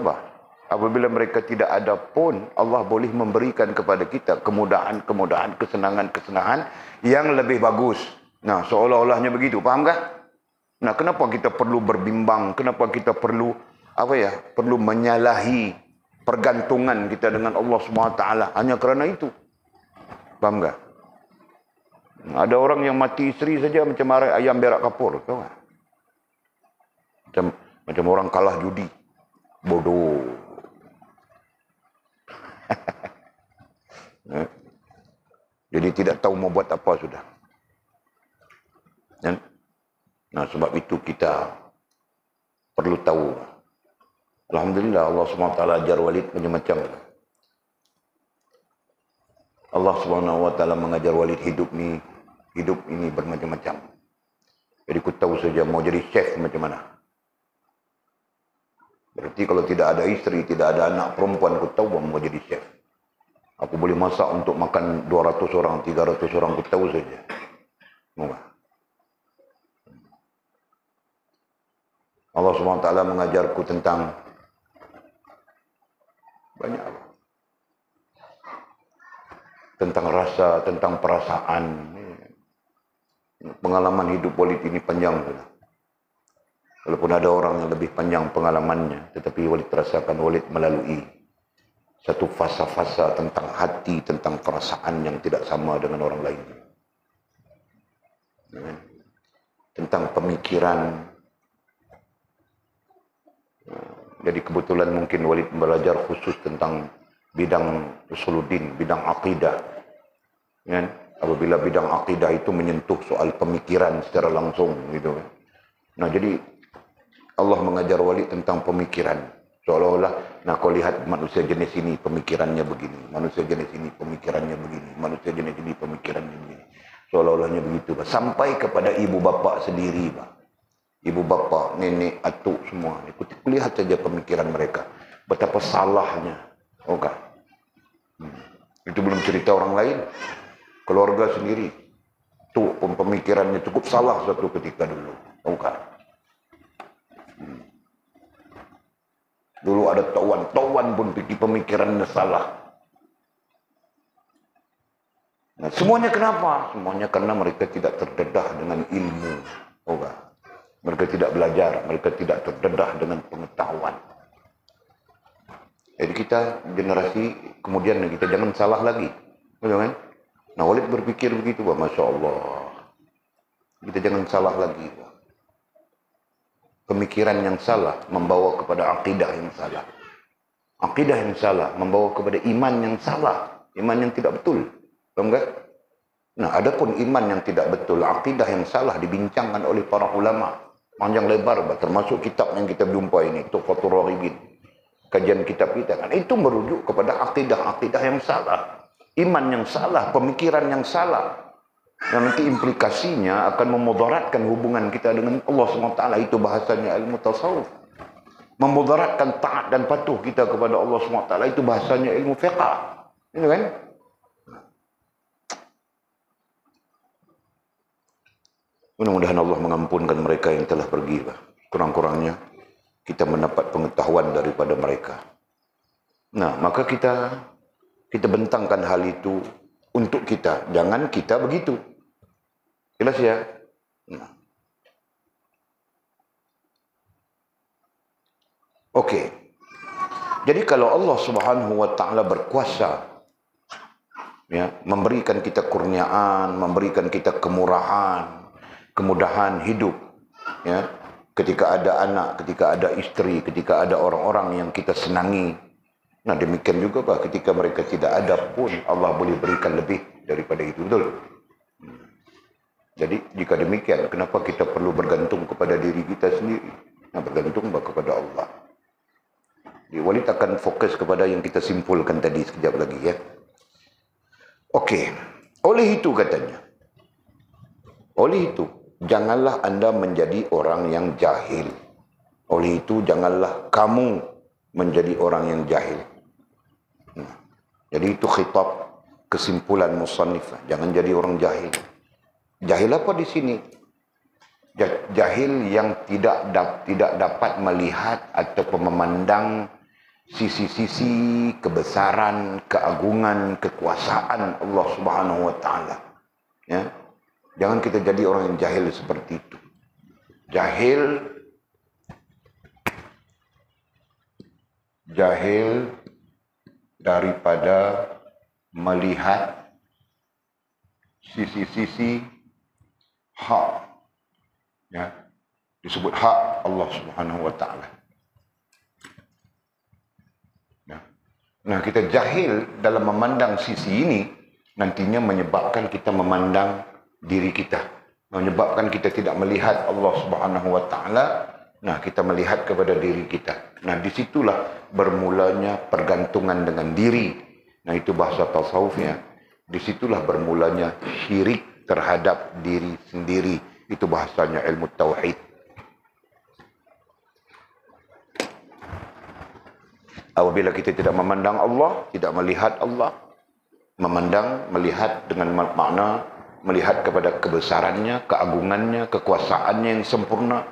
Speaker 2: apabila mereka tidak ada pun, Allah boleh memberikan kepada kita kemudahan-kemudahan, kesenangan-kesenangan yang lebih bagus. Nah, seolah-olahnya begitu, faham kah? Nah, kenapa kita perlu berbimbang? Kenapa kita perlu perlu menyalahi pergantungan kita dengan Allah SWT hanya kerana itu? Faham tak? Ada orang yang mati isteri saja macam ayam berak kapur, tahu tak? Macam orang kalah judi. Bodoh. Jadi tidak tahu mau buat apa sudah. Nah, sebab itu kita perlu tahu. Alhamdulillah Allah SWT ajar Walid macam-macam. Allah SWT mengajar Walid hidup ini bermacam-macam. Jadi ku tahu saja mau jadi chef macam mana. Berarti kalau tidak ada isteri, tidak ada anak perempuan, ku tahu mau jadi chef. Aku boleh masak untuk makan 200 orang, 300 orang, ku tahu saja. Allah SWT mengajarku tentang banyak apa. Tentang rasa, tentang perasaan. Pengalaman hidup Walid ini panjang. Walaupun ada orang yang lebih panjang pengalamannya, tetapi Walid rasakan Walid melalui satu fasa-fasa tentang hati, tentang perasaan yang tidak sama dengan orang lain. Tentang pemikiran. Jadi kebetulan mungkin Walid belajar khusus tentang bidang usuluddin, bidang akidah. Apabila bidang akidah itu menyentuh soal pemikiran secara langsung gitu. Nah, jadi Allah mengajar Walid tentang pemikiran. Seolah-olah, nah kau lihat manusia jenis ini pemikirannya begini, manusia jenis ini pemikirannya begini, manusia jenis ini pemikirannya begini. Seolah-olahnya begitu. Sampai kepada ibu bapa sendiri, ibu bapa, nenek, atuk semua. Lihat saja pemikiran mereka. Betapa salahnya. Itu belum cerita orang lain. Keluarga sendiri. Itu pemikirannya cukup salah suatu ketika dulu. Dulu ada tawan pun pemikirannya salah. Nah, semuanya kenapa? Semuanya karena mereka tidak terdedah dengan ilmu. Mereka tidak belajar, mereka tidak terdedah dengan pengetahuan. Jadi kita generasi kemudian kita jangan salah lagi. Betul kan? Nah, Walid berpikir begitu, Masya Allah. Kita jangan salah lagi. Pemikiran yang salah membawa kepada akidah yang salah. Akidah yang salah membawa kepada iman yang salah. Iman yang tidak betul. Faham tak? Nah, adapun iman yang tidak betul, akidah yang salah dibincangkan oleh para ulama. Panjang lebar, termasuk kitab yang kita jumpa ini, Tuhfatul Raghibin. Kajian kitab kita kan itu merujuk kepada akidah-akidah yang salah, iman yang salah, pemikiran yang salah, yang nanti implikasinya akan memudaratkan hubungan kita dengan Allah SWT. Itu bahasanya ilmu tasawuf. Memudaratkan taat dan patuh kita kepada Allah SWT. Itu bahasanya ilmu fiqh. Itu kan? Mudah-mudahan Allah mengampunkan mereka yang telah pergi. Kurang-kurangnya kita mendapat pengetahuan daripada mereka. Nah, maka kita bentangkan hal itu untuk kita. Jangan kita begitu. Jelas ya? Nah. Okey. Jadi kalau Allah Subhanahu wa taala berkuasa memberikan kita kurniaan, memberikan kita kemurahan, kemudahan hidup, ketika ada anak, ketika ada isteri, ketika ada orang-orang yang kita senangi. Nah, demikian juga ketika mereka tidak ada pun Allah boleh berikan lebih daripada itu, betul? Jadi jika demikian, kenapa kita perlu bergantung kepada diri kita sendiri? Nah, bergantung kepada Allah. Walid akan fokus kepada yang kita simpulkan tadi sekejap lagi Okey. Oleh itu katanya. Oleh itu, janganlah anda menjadi orang yang jahil. Oleh itu, janganlah kamu menjadi orang yang jahil. Jadi itu khitab kesimpulan musannif. Jangan jadi orang jahil. Jahil apa di sini? Jahil yang tidak dapat melihat atau memandang sisi-sisi kebesaran, keagungan, kekuasaan Allah Subhanahu wa taala. Ya. Jangan kita jadi orang yang jahil seperti itu. Jahil daripada melihat sisi-sisi hak, ya, disebut hak Allah Subhanahu wa taala. Ya. Nah, kita jahil dalam memandang sisi ini nantinya menyebabkan kita memandang diri kita, menyebabkan kita tidak melihat Allah Subhanahu wa taala. Nah, kita melihat kepada diri kita. Nah, disitulah bermulanya pergantungan dengan diri. Nah, itu bahasa tasawufnya. Disitulah bermulanya syirik terhadap diri sendiri. Itu bahasanya ilmu tauhid. Apabila kita tidak memandang Allah, tidak melihat Allah, melihat dengan makna melihat kepada kebesarannya, keagungannya, kekuasaannya yang sempurna,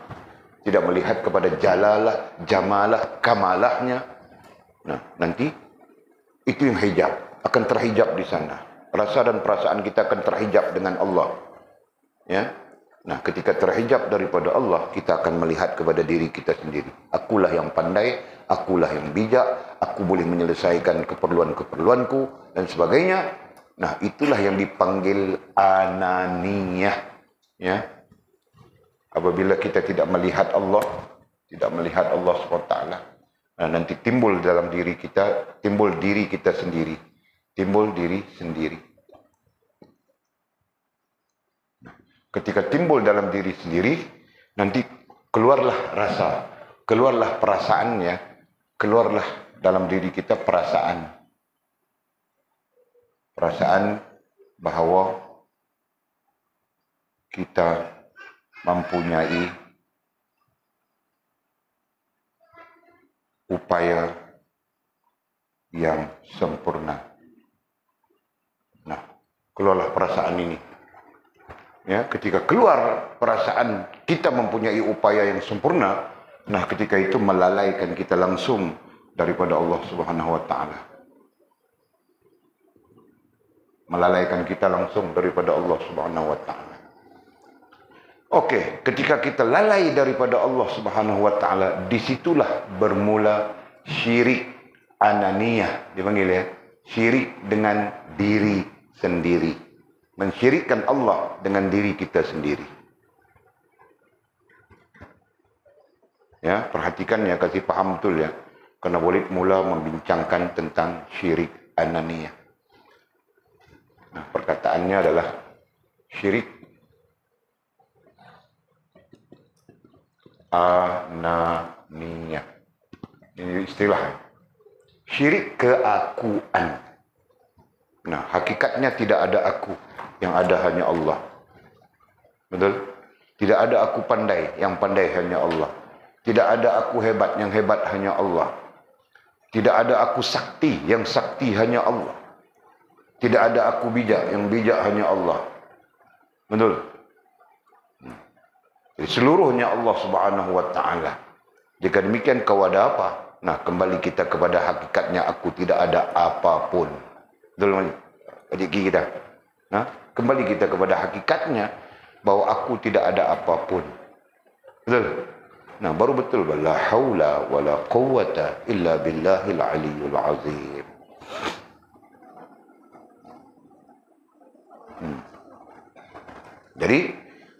Speaker 2: tidak melihat kepada jalalah, jamalah, kamalahnya. Nah, nanti itu yang hijab, akan terhijab di sana. Rasa dan perasaan kita akan terhijab dengan Allah. Ya. Nah, ketika terhijab daripada Allah, kita akan melihat kepada diri kita sendiri. Akulah yang pandai, akulah yang bijak, aku boleh menyelesaikan keperluan-keperluanku dan sebagainya. Nah, itulah yang dipanggil ananiyah. Ya. Apabila kita tidak melihat Allah SWT, nah, nanti timbul dalam diri kita, timbul diri kita sendiri. Timbul diri sendiri. Ketika timbul dalam diri sendiri, nanti keluarlah rasa, keluarlah perasaannya, keluarlah dalam diri kita perasaan bahawa kita mempunyai upaya yang sempurna. Nah, keluarlah perasaan ini. Ya, ketika keluar perasaan kita mempunyai upaya yang sempurna, nah ketika itu melalaikan kita langsung daripada Allah Subhanahu wa taala. Melalaikan kita langsung daripada Allah Subhanahu wa taala. Okey, ketika kita lalai daripada Allah Subhanahu wa taala, disitulah bermula syirik ananiyah, dipanggil ya, syirik dengan diri sendiri. Mensyirikkan Allah dengan diri kita sendiri. Ya, perhatikan ya, kasih paham betul ya. Karena boleh mula membincangkan tentang syirik ananiyah. Nah, perkataannya adalah syirik ananiyah. Ini istilah. Syirik keakuan. Nah, hakikatnya tidak ada aku. Yang ada hanya Allah. Betul? Tidak ada aku pandai, yang pandai hanya Allah. Tidak ada aku hebat, yang hebat hanya Allah. Tidak ada aku sakti, yang sakti hanya Allah. Tidak ada aku bijak, yang bijak hanya Allah. Betul? Jadi seluruhnya Allah Subhanahu wa taala. Jika demikian kau ada apa? Nah, kembali kita kepada hakikatnya, aku tidak ada apapun. Betul? Adik kita. Nah, kembali kita kepada hakikatnya bahwa aku tidak ada apapun. Betul? Nah, baru betul. La haula wa la quwwata illa billahil aliyyul azim. Jadi,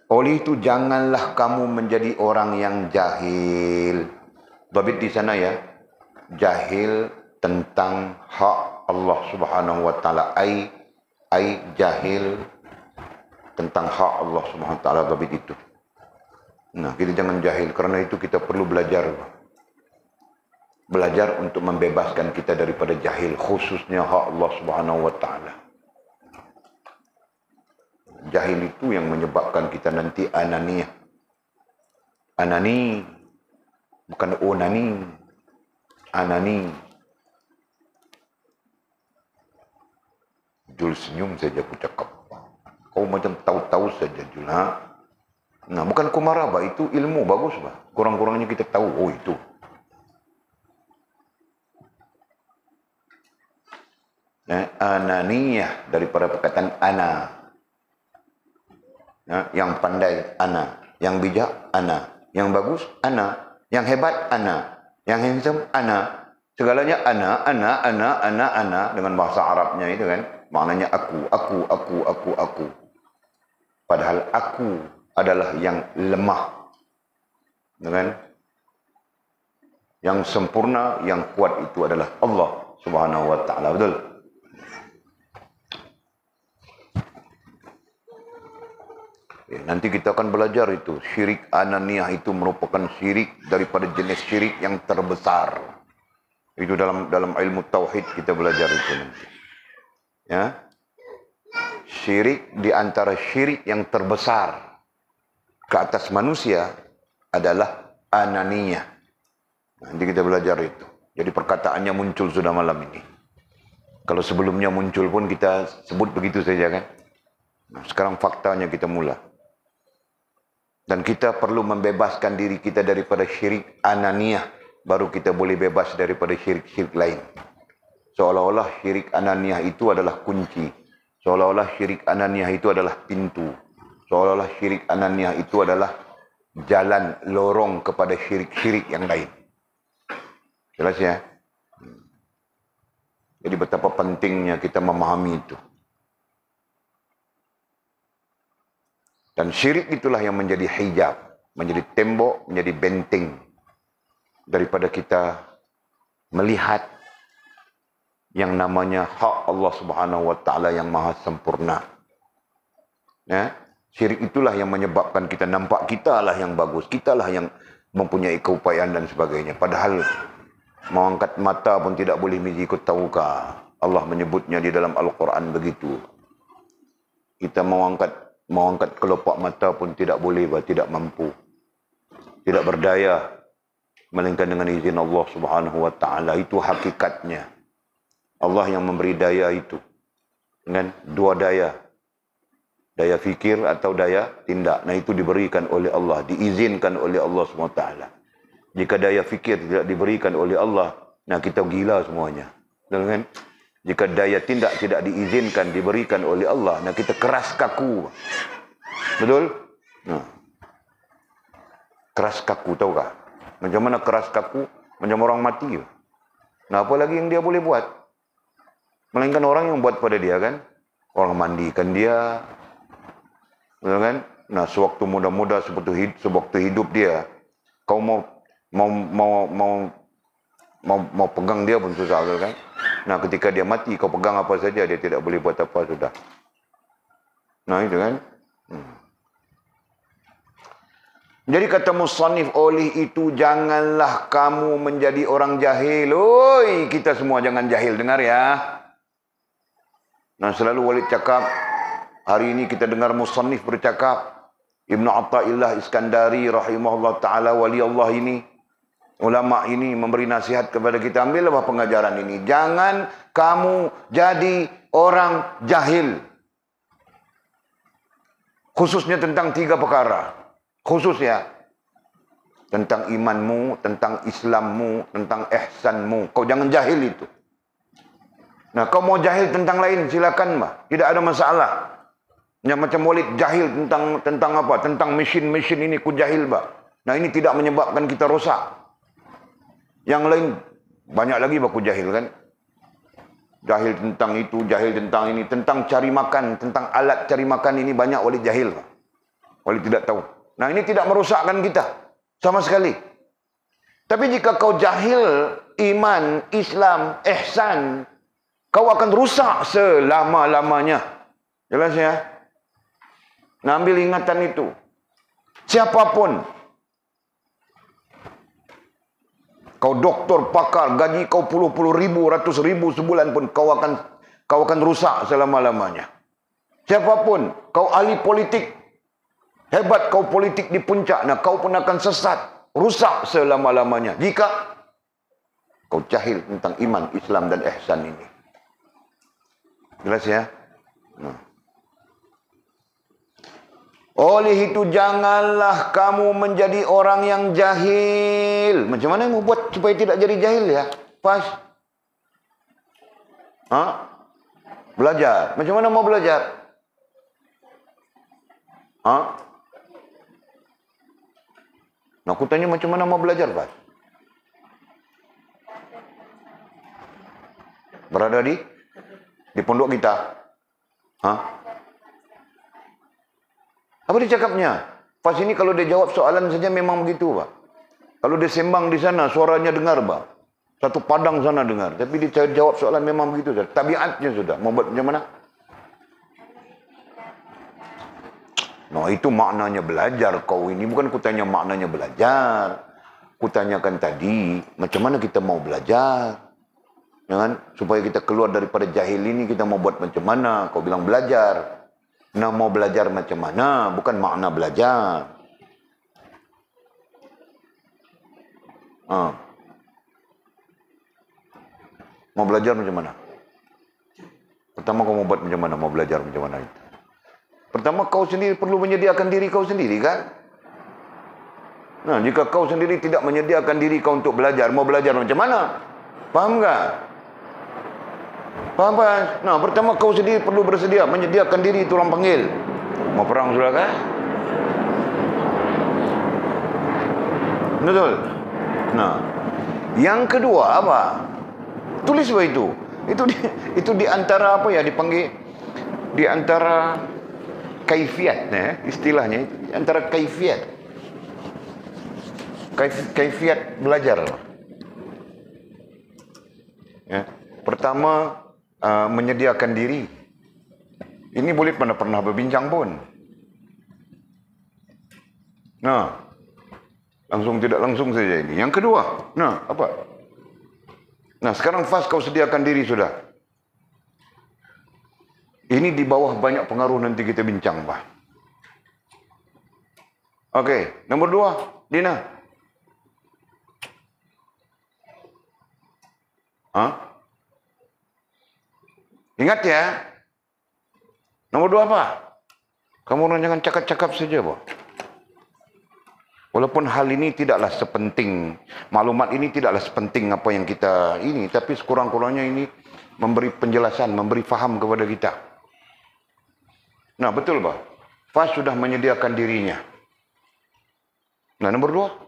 Speaker 2: oleh itu janganlah kamu menjadi orang yang jahil. Dhabit di sana ya. Jahil tentang hak Allah Subhanahu wa taala. Ai jahil tentang hak Allah Subhanahu wa taala, dhabit itu. Nah, kita jangan jahil, karena itu kita perlu belajar. Belajar untuk membebaskan kita daripada jahil, khususnya hak Allah Subhanahu wa taala. jahil itu yang menyebabkan kita nanti ananiyah. Anani, bukan onani. Anani. Jul senyum saja aku cakap. Kau macam tahu-tahu saja Jul. Ha? Nah, bukan ku marah, bah. Itu ilmu bagus, bah. Kurang-kurangnya kita tahu, oh itu. Ananiyah daripada perkataan ana. Yang pandai ana, yang bijak ana, yang bagus ana, yang hebat ana, yang handsome ana. Segalanya ana dengan bahasa Arabnya itu kan. Maknanya aku. Padahal aku adalah yang lemah. Kan? Yang sempurna, yang kuat itu adalah Allah Subhanahu wa taala. Betul? Nanti kita akan belajar itu. Syirik ananiyah itu merupakan syirik daripada jenis syirik yang terbesar. Itu dalam ilmu tauhid kita belajar itu nanti. Ya. Syirik di antara syirik yang terbesar ke atas manusia adalah ananiyah. Nanti kita belajar itu. Jadi perkataannya muncul sudah malam ini. Kalau sebelumnya muncul pun kita sebut begitu saja kan. Nah, sekarang faktanya kita mula. Dan kita perlu membebaskan diri kita daripada syirik ananiyah. Baru kita boleh bebas daripada syirik-syirik lain. Seolah-olah syirik ananiyah itu adalah kunci. Seolah-olah syirik ananiyah itu adalah pintu. Seolah-olah syirik ananiyah itu adalah jalan lorong kepada syirik-syirik yang lain. Jelas ya? Jadi betapa pentingnya kita memahami itu. Dan syirik itulah yang menjadi hijab, menjadi tembok, menjadi benteng daripada kita melihat yang namanya hak Allah Subhanahu wa taala yang maha sempurna. Ya, syirik itulah yang menyebabkan kita nampak kitalah yang bagus, kitalah yang mempunyai keupayaan dan sebagainya. Padahal mau angkat mata pun tidak boleh mengikut tahukah. Allah menyebutnya di dalam Al-Quran begitu. Kita mau angkat kelopak mata pun tidak boleh, tidak mampu. Tidak berdaya melainkan dengan izin Allah Subhanahu wa taala. Itu hakikatnya. Allah yang memberi daya itu. Dengan dua daya. Daya fikir atau daya tindak. Nah itu diberikan oleh Allah. Diizinkan oleh Allah SWT. Jika daya fikir tidak diberikan oleh Allah. Nah kita gila semuanya. Betul kan? Jika daya tindak tidak diizinkan diberikan oleh Allah. Nah kita keras kaku. Betul? Nah. Keras kaku tahukah? Macam mana keras kaku? Macam orang mati. Nah apa lagi yang dia boleh buat? Melainkan orang yang buat pada dia kan. Orang mandikan dia. Betul kan? Nah, sewaktu muda-muda sewaktu hidup dia, kau mau pegang dia pun susah, betul kan? Nah, ketika dia mati, kau pegang apa saja, dia tidak boleh buat apa sudah. Nah, itu kan? Jadi kata musannif, oleh itu janganlah kamu menjadi orang jahil. Oi, kita semua jangan jahil, dengar ya. Nah, selalu Walid cakap, hari ini kita dengar musannif bercakap, Ibnu Athaillah Iskandari rahimahullah ta'ala, wali Allah ini, ulama ini memberi nasihat kepada kita, ambillah pengajaran ini. Jangan kamu jadi orang jahil. Khususnya tentang 3 perkara. Khusus ya. Tentang imanmu, tentang Islammu, tentang ihsanmu. Kau jangan jahil itu. Nah, kau mau jahil tentang lain, silakan bah. Tidak ada masalah. Yang macam Walid jahil tentang apa? Tentang mesin ini ku jahil bah. Nah, ini tidak menyebabkan kita rosak. Yang lain banyak lagi bah ku jahil kan. Jahil tentang itu, jahil tentang ini, tentang cari makan, tentang alat cari makan ini banyak Walid jahil bah. Walid tidak tahu. Nah, ini tidak merosakkan kita sama sekali. Tapi jika kau jahil iman, Islam, ihsan, kau akan rusak selama-lamanya. Jelas ya? Nah, ambil ingatan itu. Siapapun. Kau doktor, pakar, gaji kau puluh ribu, ratus ribu sebulan pun, kau akan rusak selama-lamanya. Siapapun, kau ahli politik, hebat kau politik di puncak, nah kau pun akan sesat, rusak selama-lamanya jika kau jahil tentang iman, Islam dan ihsan ini. Jelas ya? Nah. Oleh itu janganlah kamu menjadi orang yang jahil. Macam mana mau buat supaya tidak jadi jahil ya? Pas. Belajar. Macam mana mau belajar? Nah, aku tanya macam mana mau belajar, Pas? Berada di pondok kita. Apa dia cakapnya? Pas ini kalau dia jawab soalan saja memang begitu, Pak. Kalau dia sembang di sana, suaranya dengar, Pak. Satu padang sana dengar. Tapi dia jawab soalan memang begitu. Tabiatnya sudah. Mau buat macam mana? Nah, itu maknanya belajar kau ini. Bukan kutanya maknanya belajar. Kutanyakan tadi, macam mana kita mau belajar? Jangan, supaya kita keluar daripada jahil ini, kita mau buat macam mana? Kau bilang belajar. Nah, mau belajar macam mana? Bukan makna belajar. Mau belajar macam mana? Pertama kau mau buat macam mana? Mau belajar macam mana itu? Pertama kau sendiri perlu menyediakan diri kau sendiri, kan? Nah, jika kau sendiri tidak menyediakan diri kau untuk belajar, mau belajar macam mana? Faham tak? Faham, Pak? Nah, pertama kau sendiri perlu bersedia menyediakan diri, itu orang panggil. Mau perang sudah kan? Betul. Nah, yang kedua apa? Tulis apa itu? Itu di antara apa ya dipanggil? Di antara kaifiat, istilahnya itu. Di antara kaifiat. Kaifiat belajar. Ya. Pertama, menyediakan diri. Ini boleh pernah berbincang pun. Nah, langsung tidak langsung saja ini. Yang kedua, nah apa? Nah, sekarang fast kau sediakan diri sudah. Ini di bawah banyak pengaruh nanti kita bincang, Pak. Okey, nombor 2, Dina. Ingat ya. Nomor 2 apa? Kamu orang jangan cakap-cakap saja, Pak. Walaupun hal ini tidaklah sepenting, maklumat ini tidaklah sepenting apa yang kita ini, tapi sekurang-kurangnya ini memberi penjelasan, memberi faham kepada kita. Nah, betul, Pak. Fas sudah menyediakan dirinya. Nah, nomor 2.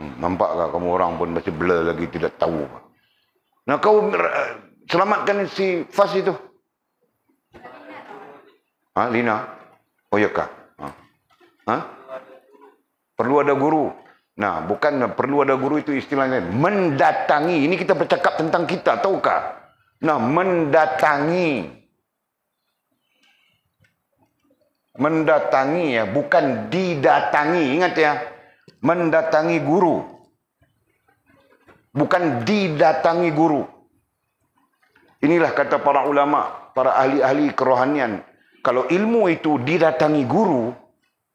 Speaker 2: Nampakkah kamu orang pun masih blur lagi, tidak tahu. Nah, kau selamatkan si Fas itu. Lina? Oh ya kak? Perlu ada guru. Nah, bukan perlu ada guru itu istilahnya. Mendatangi. Ini kita bercakap tentang kita, tahukah? Nah, mendatangi. Mendatangi ya, bukan didatangi. Ingat ya. Mendatangi guru. Bukan didatangi guru. Inilah kata para ulama, para ahli-ahli kerohanian. Kalau ilmu itu didatangi guru,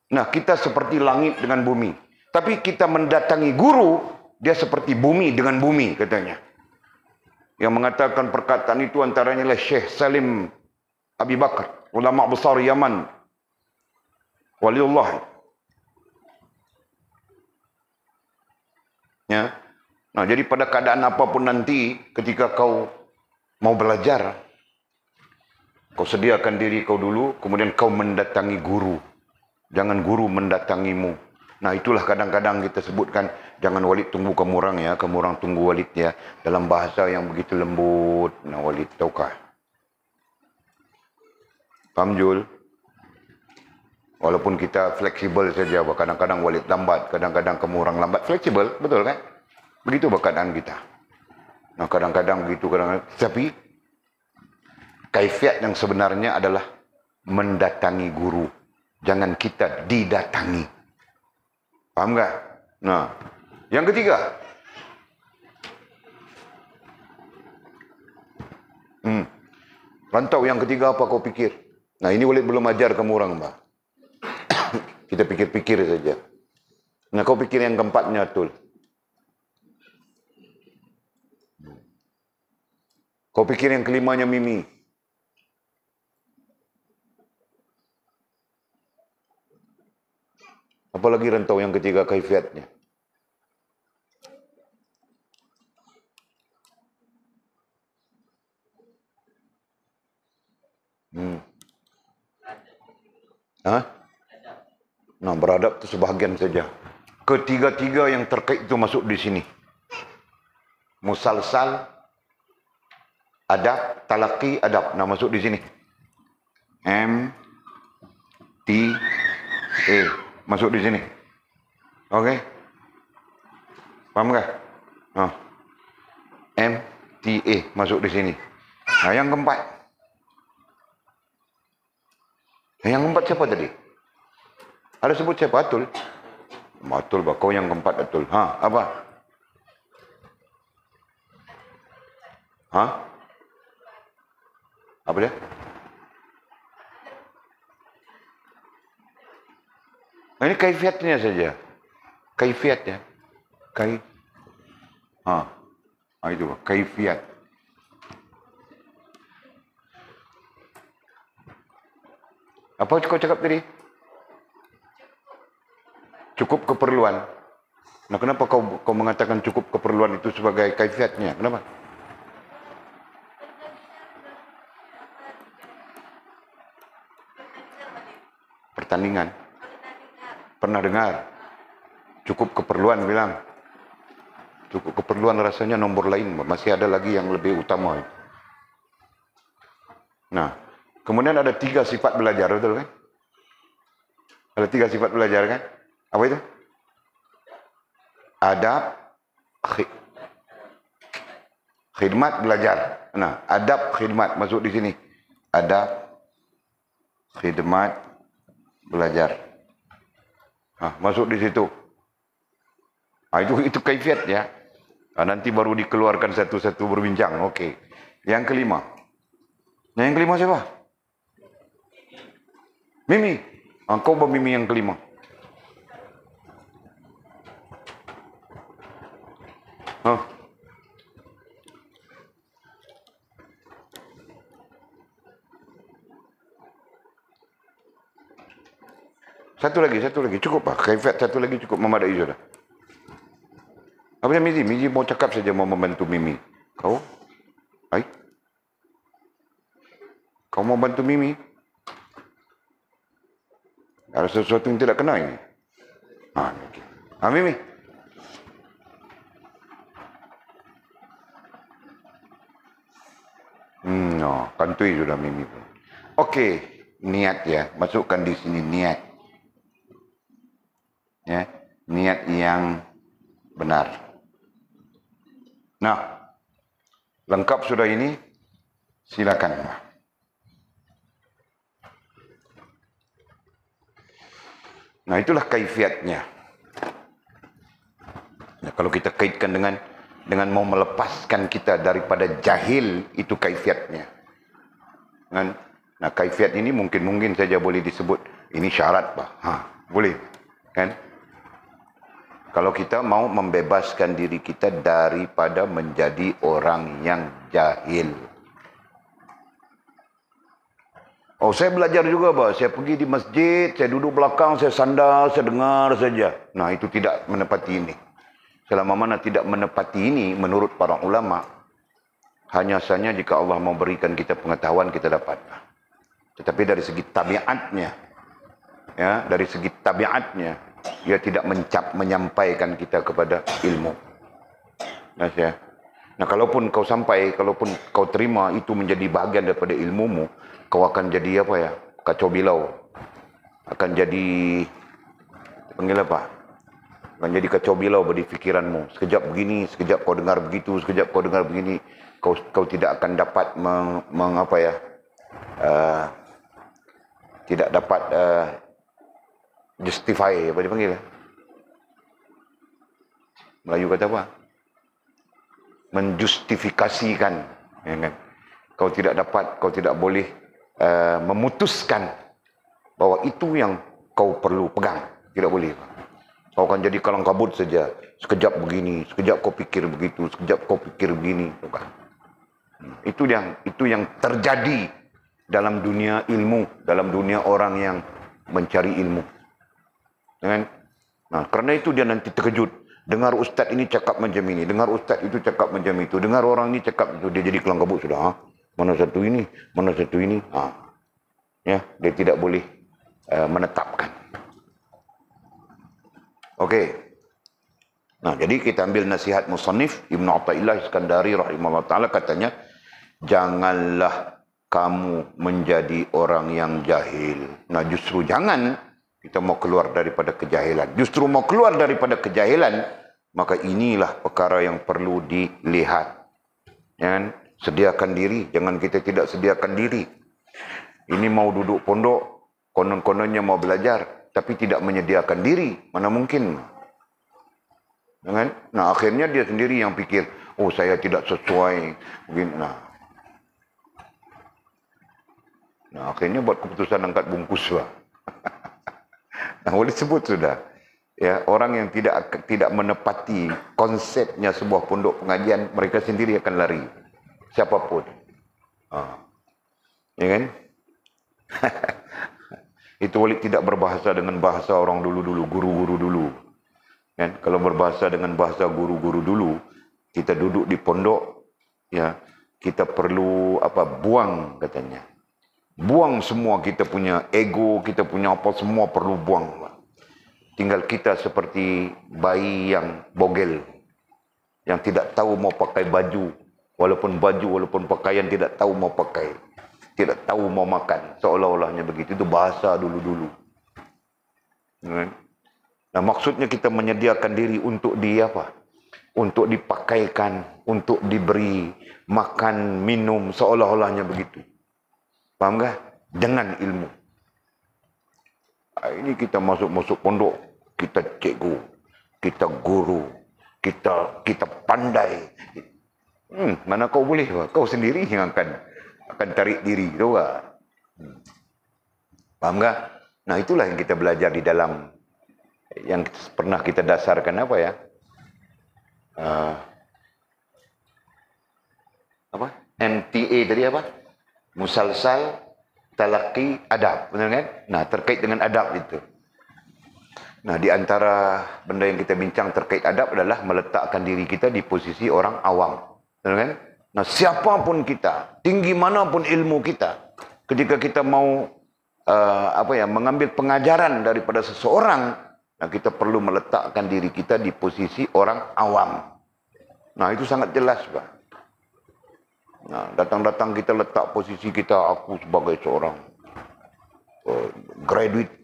Speaker 2: nah kita seperti langit dengan bumi. Tapi kita mendatangi guru, dia seperti bumi dengan bumi katanya. Yang mengatakan perkataan itu antaranya adalah Syekh Salim Abi Bakar, ulama besar Yaman. Waliullah. Ya. Nah, jadi pada keadaan apapun nanti ketika kau mau belajar, kau sediakan diri kau dulu, kemudian kau mendatangi guru. Jangan guru mendatangimu. Nah, itulah kadang-kadang kita sebutkan, jangan Walid tunggu kamu orang ya, kamu orang tunggu Walid ya. Dalam bahasa yang begitu lembut. Nah, Walid tahukah? Paham, Jul? Walaupun kita fleksibel saja, kadang-kadang Walid lambat, kadang-kadang kamu orang lambat. Fleksibel, betul kan? Begitu keadaan kita. Nah, kadang-kadang begitu, kadang-kadang. Tapi, kaifiat yang sebenarnya adalah mendatangi guru. Jangan kita didatangi. Paham tak? Nah, yang ketiga. Rantau yang ketiga apa kau pikir? Nah, ini Walid belum ajar kamu orang, Mbak. Kita pikir-pikir saja. Nah, kau pikir yang keempatnya, Atul. Kau pikir yang kelimanya, Mimi. Apalagi rantau yang ketiga, kaifiatnya. Hah? Nah, beradab itu sebahagian saja. Ketiga-tiga yang terkait itu masuk di sini. Musalsal, adab, talaki, adab. Nah, masuk di sini. M, T, E. Masuk di sini. Oke? Paham kah? Nah. M, T, E. Masuk di sini. Nah, yang keempat. Yang keempat siapa tadi? Ada sebut siapa? Atul? Atul, kau yang keempat, Atul. Ha, apa? Hah? Apa dia? Nah, ini kaifiatnya saja. Kaifiatnya. Itu kaifiat. Apa kau cakap tadi? Cukup keperluan. Nah, kenapa kau mengatakan cukup keperluan itu sebagai kaifiatnya? Kenapa? Pertandingan. Pernah dengar? Cukup keperluan bilang. Cukup keperluan rasanya nomor lain. Masih ada lagi yang lebih utama. Nah, kemudian ada 3 sifat belajar, betul kan? Ada 3 sifat belajar kan? Apa itu? Adab, khidmat, belajar. Nah, adab, khidmat masuk di sini. Adab, khidmat, belajar. Nah, masuk di situ. Nah, itu kaifiat ya. Nah, nanti baru dikeluarkan satu-satu berbincang. Oke. Yang kelima. Nah, yang kelima siapa? Mimi. Kau Mimi yang kelima. Satu lagi. Cukup pak. Kaifiat satu lagi cukup memadai sudah. Apa yang Miji? Miji mau cakap saja mau membantu Mimi. Kau? Hai? Kau mau bantu Mimi? Ada sesuatu yang tidak kena ini. Okay. Mimi. No, kantui sudah Mimi pun. Okey, niat ya. Masukkan di sini niat. Ya, niat yang benar. Nah, lengkap sudah ini. Silakan. Nah, itulah kaifiatnya. Nah, kalau kita kaitkan dengan mau melepaskan kita daripada jahil, itu kaifiatnya. Kan? Nah, kaifiat ini mungkin saja boleh disebut ini syarat, Pak. Boleh. Kan? Kalau kita mau membebaskan diri kita daripada menjadi orang yang jahil. Oh, saya belajar juga, Pak. Saya pergi di masjid, saya duduk belakang, saya sandar, saya dengar saja. Nah, itu tidak menepati ini. Selama mana tidak menepati ini, menurut para ulama, hanya saja jika Allah mau berikan kita pengetahuan, kita dapat. Tetapi dari segi tabiatnya, ya, dari segi tabiatnya, dia tidak menyampaikan kita kepada ilmu. Nah, kalaupun kau sampai, kalaupun kau terima itu menjadi bahagian daripada ilmumu, kau akan jadi apa ya? Kacau bilau. Akan jadi, panggil apa? Akan jadi kacau bilau bagi fikiranmu. Sekejap begini, sekejap kau dengar begitu, sekejap kau dengar begini. Kau tidak akan dapat tidak dapat justify, apa dipanggil? Melayu kata apa? Menjustifikasikan. Ya kan? Kau tidak dapat, kau tidak boleh memutuskan bahwa itu yang kau perlu pegang. Tidak boleh. Kau akan jadi kalang kabut saja. Sekejap begini, sekejap kau pikir begitu, sekejap kau pikir begini. Bukan. Itu yang terjadi dalam dunia ilmu, dalam dunia orang yang mencari ilmu. Kan? Nah, kerana itu dia nanti terkejut. Dengar ustaz ini cakap macam ini, dengar ustaz itu cakap macam itu, dengar orang ini cakap itu, dia jadi kelang kabut sudah. Ha? Mana satu ini, mana satu ini. Ya, dia tidak boleh menetapkan. Okey. Nah, jadi kita ambil nasihat musannif Ibnu Athaillah Iskandari rahimahullah taala, katanya, janganlah kamu menjadi orang yang jahil. Nah, justru jangan kita mau keluar daripada kejahilan. Justru mau keluar daripada kejahilan, maka inilah perkara yang perlu dilihat. Ya, sediakan diri, jangan kita tidak sediakan diri. Ini mau duduk pondok, konon-kononnya mau belajar, tapi tidak menyediakan diri. Mana mungkin? Ya, nah, akhirnya dia sendiri yang pikir, oh saya tidak sesuai. Nah, akhirnya buat keputusan angkat bungkus lah. Nah, boleh sebut sudah. Ya, orang yang tidak menepati konsepnya sebuah pondok pengajian, mereka sendiri akan lari. Siapapun. Ya kan? Itu boleh tidak berbahasa dengan bahasa orang dulu-dulu, guru-guru dulu. Kan? Kalau berbahasa dengan bahasa guru-guru dulu, kita duduk di pondok, ya, kita perlu buang katanya. Buang semua kita punya ego, kita punya apa semua perlu buang. Tinggal kita seperti bayi yang bogel, yang tidak tahu mau pakai baju, walaupun pakaian tidak tahu mau pakai, tidak tahu mau makan, seolah-olahnya begitu. Itu bahasa dulu-dulu. Nah, maksudnya kita menyediakan diri untuk untuk dipakaikan, untuk diberi makan, minum, seolah-olahnya begitu. Faham tak? Dengan ilmu. Ini kita masuk pondok, kita cikgu, kita guru, kita pandai. Mana kau boleh? Kau sendiri yang akan tarik diri, tahu tak? Faham tak? Nah, itulah yang kita belajar di dalam yang pernah kita dasarkan MTA tadi musalsal talaqi adab, benar kan? Nah, terkait dengan adab itu. Nah, di antara benda yang kita bincang terkait adab adalah meletakkan diri kita di posisi orang awam, benar kan? Nah, siapapun kita, tinggi manapun ilmu kita, ketika kita mau mengambil pengajaran daripada seseorang, nah, kita perlu meletakkan diri kita di posisi orang awam. Nah, itu sangat jelas, Pak. Nah, datang-datang kita letak posisi kita, aku sebagai seorang graduate,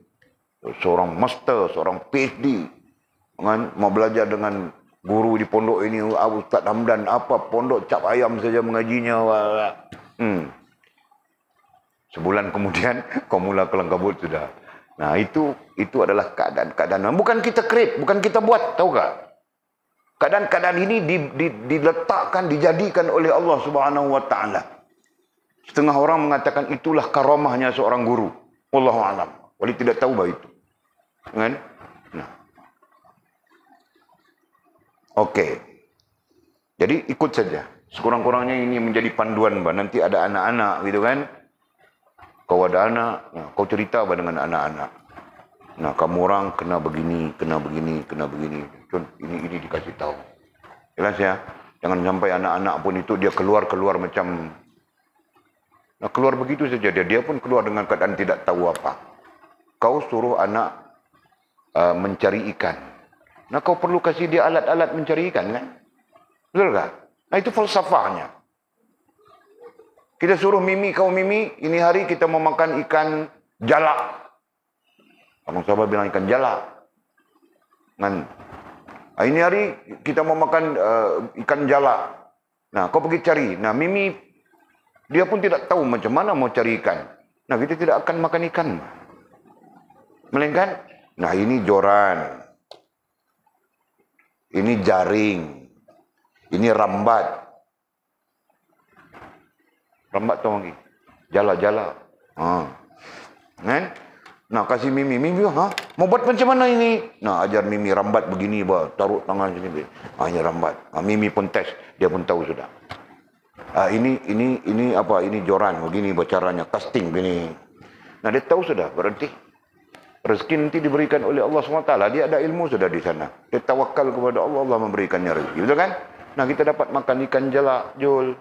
Speaker 2: seorang master, seorang PhD, mau belajar dengan guru di pondok ini, Ustaz Hamdan, pondok cap ayam saja mengajinya. Sebulan kemudian kau mula kelang kabut sudah. Nah, itu adalah keadaan-keadaan. Bukan kita create, bukan kita buat, tahu tak? Keadaan-keadaan ini diletakkan, dijadikan oleh Allah Subhanahu wa taala. Setengah orang mengatakan itulah karamahnya seorang guru. Wallahu a'lam. Wali tidak tahu bah itu. Kan? Nah. Okey. Jadi ikut saja. Sekurang-kurangnya ini menjadi panduan, bah. Nanti ada anak-anak gitu kan. Kau ada anak, nah, kau cerita bah dengan anak-anak. Nah, kamu orang kena begini, kena begini, kena begini. Ini dikasih tahu. Jelas ya? Jangan sampai anak-anak pun itu dia keluar macam, nah, keluar begitu saja. Dia pun keluar dengan keadaan tidak tahu apa. Kau suruh anak mencari ikan. Nah, kau perlu kasih dia alat-alat mencari ikan kan? Betul tak? Nah, itu falsafahnya. Kita suruh kau Mimi, ini hari kita mau makan ikan jalak. Abang sahabat bilang ikan jalak. Kan? Ini hari kita mau makan ikan jalak. Nah, kau pergi cari. Nah, Mimi, dia pun tidak tahu macam mana mau cari ikan. Nah, kita tidak akan makan ikan. Melainkan, nah ini joran. ini jaring, ini rambat. Rambat tu lagi. Jala-jala. Kan? Nah, kasih Mimi. Mimi, mau buat macam mana ini? Nah, ajar Mimi rambat begini, taruh tangan sini. Ini rambat. Mimi pun test, dia pun tahu sudah. Ini apa? Ini joran, begini caranya, casting begini. Nah, dia tahu sudah, berarti rezeki nanti diberikan oleh Allah SWT. Dia ada ilmu sudah di sana. Dia tawakal kepada Allah, Allah memberikannya rezeki. Betul kan? Nah, kita dapat makan ikan jala, Jul.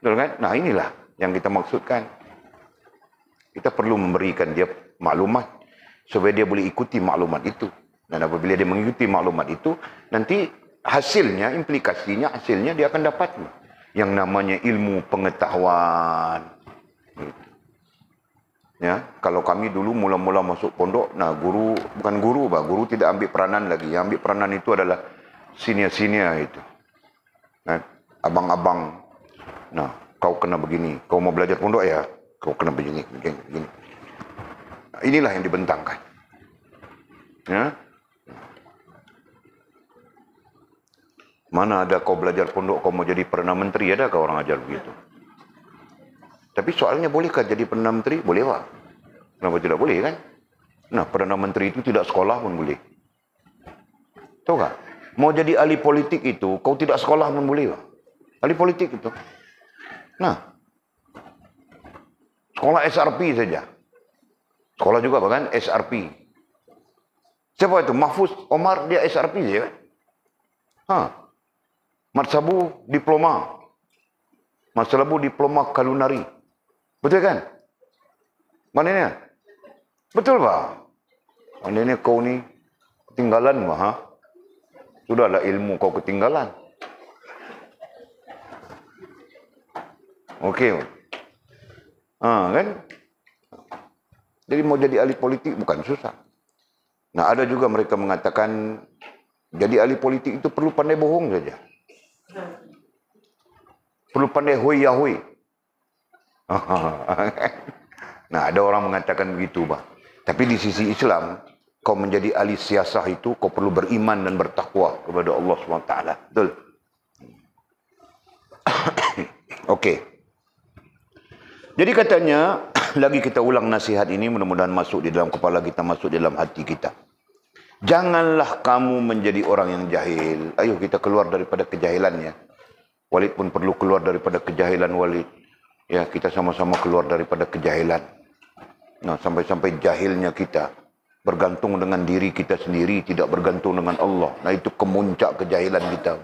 Speaker 2: Betul kan? Nah, inilah yang kita maksudkan. Kita perlu memberikan dia maklumat supaya dia boleh ikuti maklumat itu. Dan apabila dia mengikuti maklumat itu, nanti hasilnya, implikasinya, hasilnya dia akan dapat yang namanya ilmu pengetahuan. Ya, kalau kami dulu mula-mula masuk pondok, nah guru bukan guru, guru tidak ambil peranan lagi. Yang ambil peranan itu adalah senior-senior itu. Nah, abang-abang. Nah, kau kena begini. Kau mau belajar pondok ya? Kau kena begini, begini. Inilah yang dibentangkan. Ya. Mana ada kau belajar pondok, kau mau jadi Perdana Menteri, ada kau orang ajar begitu? Tapi soalnya bolehkah jadi Perdana Menteri? Boleh pak. Kenapa tidak boleh kan? Nah, Perdana Menteri itu tidak sekolah pun boleh. Tahu tak? Mau jadi ahli politik itu, kau tidak sekolah pun boleh pak. Ahli politik itu. Nah, sekolah SRP saja. Sekolah juga bahkan SRP. Siapa itu? Mahfuz Omar, dia SRP saja kan? Marsabu diploma. Marsabu diploma kalunari. Betul kan? Mana ini? Betul pak? Mana ini kau ni ketinggalan pak? Sudahlah ilmu kau ketinggalan. Okey. Kan? Jadi mau jadi ahli politik bukan susah. Nah, ada juga mereka mengatakan jadi ahli politik itu perlu pandai bohong saja. Perlu pandai hui ya hui. Nah, ada orang mengatakan begitu, bah. Tapi di sisi Islam, kau menjadi ahli siasah itu, kau perlu beriman dan bertakwa kepada Allah SWT. Betul? Okey. Jadi katanya, lagi kita ulang nasihat ini, mudah-mudahan masuk di dalam kepala kita, masuk di dalam hati kita. Janganlah kamu menjadi orang yang jahil. Ayo kita keluar daripada kejahilannya. Walid pun perlu keluar daripada kejahilan Walid. Ya, kita sama-sama keluar daripada kejahilan. Nah, sampai-sampai jahilnya kita bergantung dengan diri kita sendiri, tidak bergantung dengan Allah. Nah, itu kemuncak kejahilan kita.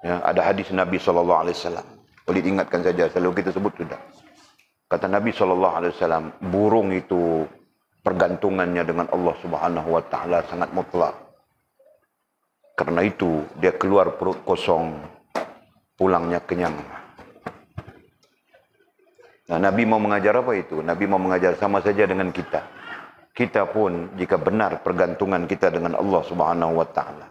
Speaker 2: Ya, ada hadis Nabi SAW. Walid ingatkan saja, selalu kita sebut sudah. Kata Nabi SAW, burung itu pergantungannya dengan Allah Subhanahu Wa Taala sangat mutlak. Karena itu dia keluar perut kosong, pulangnya kenyang. Nah, Nabi mau mengajar apa itu? Nabi mau mengajar sama saja dengan kita. Kita pun jika benar pergantungan kita dengan Allah Subhanahu Wa Taala,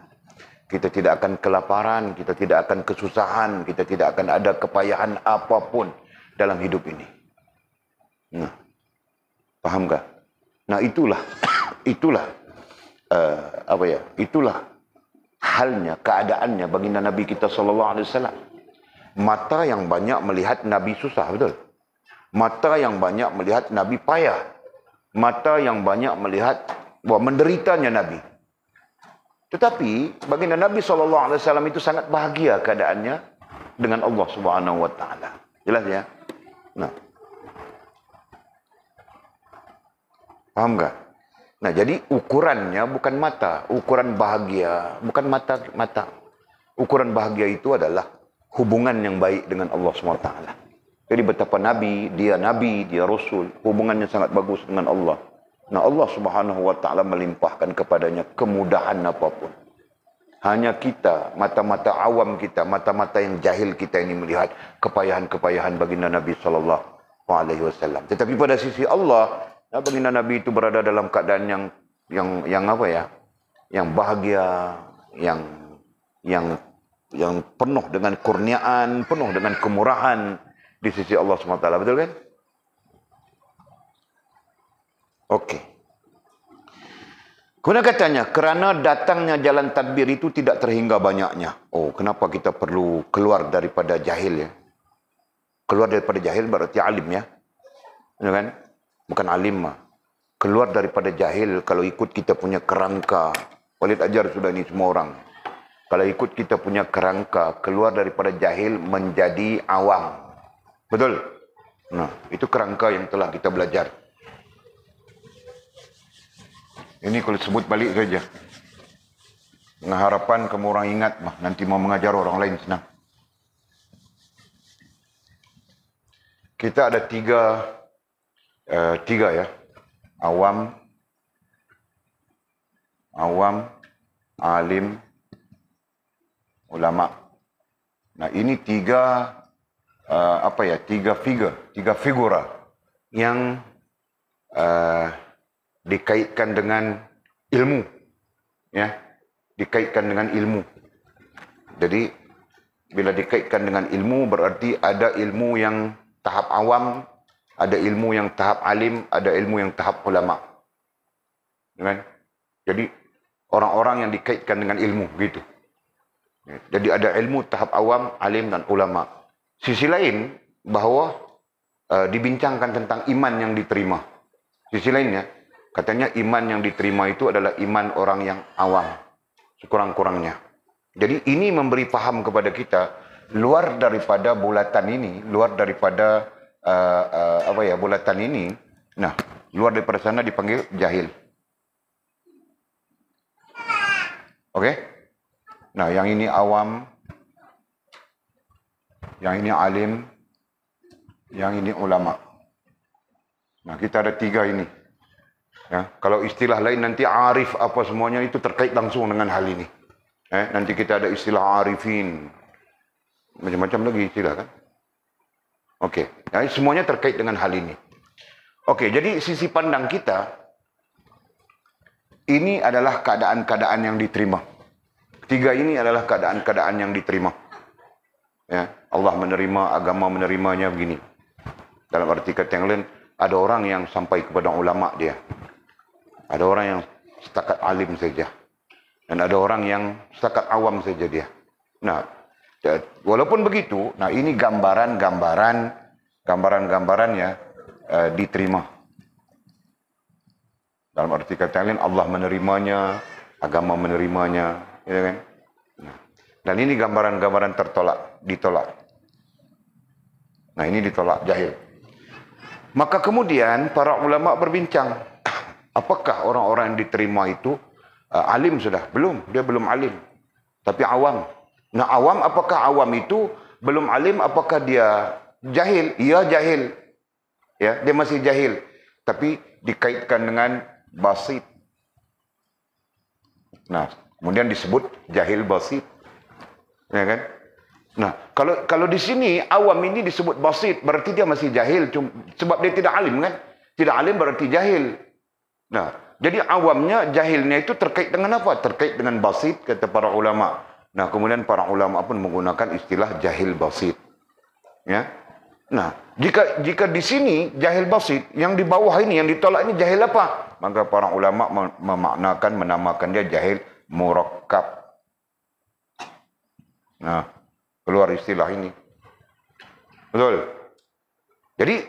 Speaker 2: kita tidak akan kelaparan, kita tidak akan kesusahan, kita tidak akan ada kepayahan apapun dalam hidup ini. Nah, pahamkah? Nah, itulah itulah halnya, keadaannya baginda Nabi kita SAW. Mata yang banyak melihat Nabi susah, betul? Mata yang banyak melihat Nabi payah. Mata yang banyak melihat menderitanya Nabi. Tetapi baginda Nabi SAW itu sangat bahagia keadaannya dengan Allah Subhanahu Wa Taala. Jelas ya? Nah, paham tak? Nah, jadi ukurannya bukan mata, ukuran bahagia bukan mata. Ukuran bahagia itu adalah hubungan yang baik dengan Allah SWT. Jadi betapa Nabi, dia Rasul, hubungannya sangat bagus dengan Allah. Nah, Allah Subhanahu Wa Taala melimpahkan kepadanya kemudahan apapun. Hanya kita, mata-mata awam kita, mata-mata yang jahil kita ini melihat kepayahan-kepayahan baginda Nabi SAW. Tetapi pada sisi Allah, baginda Nabi itu berada dalam keadaan yang apa ya? Yang bahagia, yang penuh dengan kurniaan, penuh dengan kemurahan di sisi Allah SWT. Betul kan? Okey. Kemudian katanya, kerana datangnya jalan tadbir itu tidak terhingga banyaknya. Oh, kenapa kita perlu keluar daripada jahil ya? Keluar daripada jahil berarti alim ya. Ya kan? Bukan alim mah. Keluar daripada jahil kalau ikut kita punya kerangka. Walid ajar sudah ini semua orang. Kalau ikut kita punya kerangka, keluar daripada jahil menjadi awam. Betul? Nah, itu kerangka yang telah kita belajar. Ini kalau sebut balik saja. Dengan harapan kamu orang ingat mah. Nanti mau mengajar orang lain senang. Kita ada tiga ya. Awam, alim, ulama. Nah ini tiga figura yang dikaitkan dengan ilmu, ya, dikaitkan dengan ilmu. Jadi bila dikaitkan dengan ilmu berarti ada ilmu yang tahap awam, ada ilmu yang tahap alim, ada ilmu yang tahap ulama. Kan? Jadi orang-orang yang dikaitkan dengan ilmu gitu. Jadi ada ilmu tahap awam, alim dan ulama. Sisi lain bahawa dibincangkan tentang iman yang diterima. Sisi lainnya katanya iman yang diterima itu adalah iman orang yang awam sekurang-kurangnya. Jadi ini memberi faham kepada kita luar daripada bulatan ini, luar daripada bulatan ini. Nah, luar daripada sana dipanggil jahil. Okey? Nah, yang ini awam, yang ini alim, yang ini ulama. Nah, kita ada tiga ini. Ya, kalau istilah lain nanti arif apa semuanya itu terkait langsung dengan hal ini. Nanti kita ada istilah arifin. Macam-macam lagi istilah kan. Okey, nah, semuanya terkait dengan hal ini. Okey, jadi sisi pandang kita ini adalah keadaan-keadaan yang diterima. Tiga ini adalah keadaan-keadaan yang diterima. Ya, Allah menerima, agama menerimanya begini. Dalam arti kata yang lain, ada orang yang sampai kepada ulama dia. Ada orang yang setakat alim saja. Dan ada orang yang setakat awam saja dia. Nah, walaupun begitu, nah ini gambarannya diterima. Dalam arti kata lain, Allah menerimanya, agama menerimanya, ya kan? Nah, dan ini gambaran-gambaran ditolak. Nah, ini ditolak jahil. Maka kemudian para ulama berbincang, apakah orang-orang yang diterima itu alim sudah? Belum, dia belum alim. Tapi awam. Nah, awam, apakah awam itu belum alim? Apakah dia jahil? Iya, jahil. Ya, dia masih jahil. Tapi dikaitkan dengan basit. Nah, kemudian disebut jahil basit. Ya kan? Nah, kalau di sini awam ini disebut basit, berarti dia masih jahil. Sebab dia tidak alim kan? Tidak alim berarti jahil. Nah, jadi awamnya, jahilnya itu terkait dengan apa? Terkait dengan basit, kata para ulama. Nah, kemudian para ulama pun menggunakan istilah jahil basit. Ya. Nah, jika di sini jahil basit, yang di bawah ini, yang ditolak ini jahil apa? Maka para ulama menamakan dia jahil murakkab. Nah, keluar istilah ini. Betul? Jadi,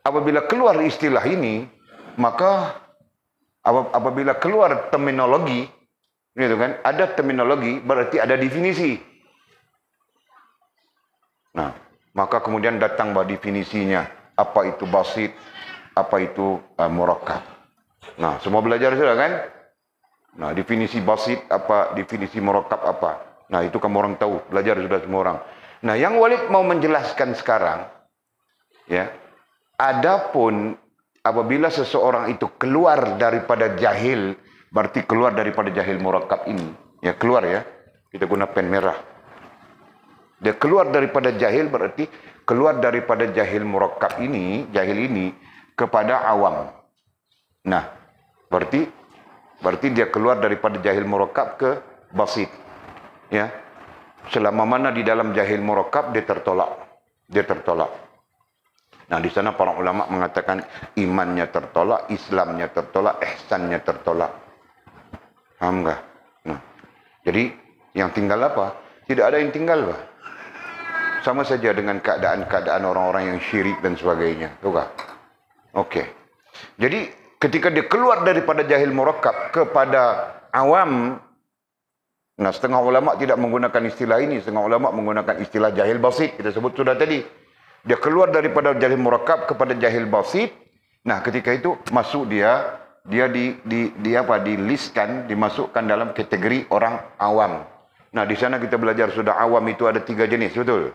Speaker 2: apabila keluar istilah ini, maka apabila keluar terminologi, gitu kan? Ada terminologi berarti ada definisi. Nah, maka kemudian datang definisinya, apa itu basit, apa itu murakkab. Nah, semua belajar sudah kan? Nah, definisi basit apa, definisi murakkab apa. Nah, itu kamu orang tahu, belajar sudah semua orang. Nah, yang Walid mau menjelaskan sekarang, ya, adapun apabila seseorang itu keluar daripada jahil, berarti keluar daripada jahil murakkab ini. Ya, keluar ya. Kita guna pen merah. Dia keluar daripada jahil berarti keluar daripada jahil murakkab ini, jahil ini kepada awam. Nah, berarti dia keluar daripada jahil murakkab ke basit. Ya. Selama mana di dalam jahil murakkab dia tertolak. Dia tertolak. Nah, di sana para ulama mengatakan imannya tertolak, Islamnya tertolak, ihsannya tertolak. Faham tak? Nah, jadi yang tinggal apa? Tidak ada yang tinggal, Pak. Sama saja dengan keadaan-keadaan orang-orang yang syirik dan sebagainya. Tahu tak? Okey. Jadi ketika dia keluar daripada jahil murakkab kepada awam, nah setengah ulama tidak menggunakan istilah ini, setengah ulama menggunakan istilah jahil basit. Kita sebut sudah tadi. Dia keluar daripada jahil murakkab kepada jahil basit. Nah, ketika itu masuk dia dilistkan, dimasukkan dalam kategori orang awam. Nah, di sana kita belajar sudah awam itu ada 3 jenis, betul?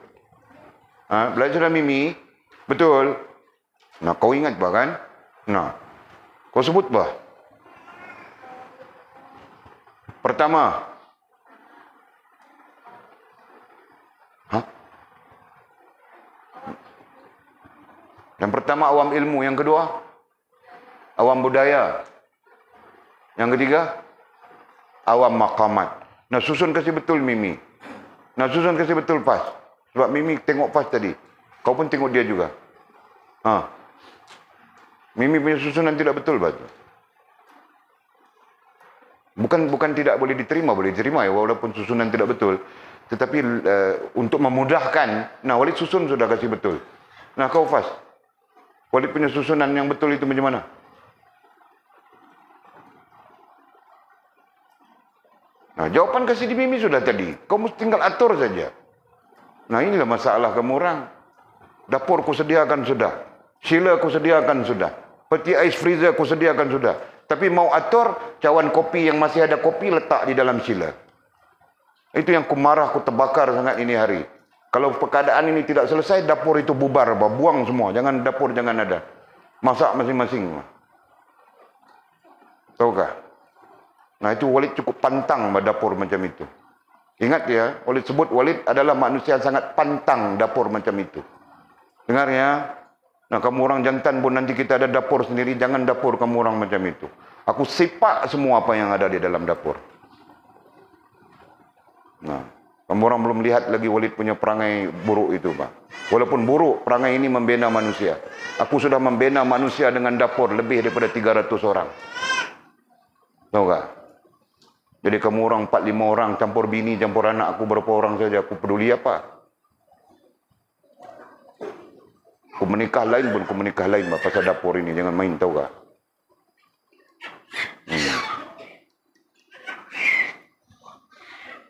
Speaker 2: Belajar sudah Mimi? Betul. Nah, kau ingat bah kan? Nah, kau sebut bah. Pertama. Yang pertama awam ilmu, yang kedua awam budaya, yang ketiga awam maqamat. Nah, susun kasih betul Mimi. Nah, susun kasih betul pas. Sebab Mimi tengok pas tadi. Kau pun tengok dia juga. Mimi punya susunan tidak betul, Pak. Bukan tidak boleh diterima ya, walaupun susunan tidak betul. Tetapi untuk memudahkan, nah Walid susun sudah kasih betul. Nah, kau Fas, Walid punya susunan yang betul itu macam mana? Nah, jawapan kasih di Mimi sudah tadi. Kau mesti tinggal atur saja. Nah, inilah masalah kamu orang. Dapur ku sediakan sudah. Sila ku sediakan sudah. Peti ais freezer ku sediakan sudah. Tapi mau atur, cawan kopi yang masih ada kopi letak di dalam sila. Itu yang ku marah, ku terbakar sangat ini hari. Kalau keadaan ini tidak selesai, dapur itu bubar. Buang semua. Jangan dapur, jangan ada. Masak masing-masing. Tahukah? Nah, itu Walid cukup pantang dapur macam itu. Ingat ya, Walid sebut Walid adalah manusia yang sangat pantang dapur macam itu. Dengar ya. Nah, kamu orang jantan pun nanti kita ada dapur sendiri, jangan dapur kamu orang macam itu. Aku sepak semua apa yang ada di dalam dapur. Nah, kamu orang belum lihat lagi Walid punya perangai buruk itu, Pak. Walaupun buruk, perangai ini membina manusia. Aku sudah membina manusia dengan dapur lebih daripada 300 orang. Tahu tak? Jadi kamu orang 4-5 orang, campur bini, campur anak aku berapa orang saja, aku peduli apa? Aku menikah lain pun, aku menikah lain pasal dapur ini, jangan main, tahu tak?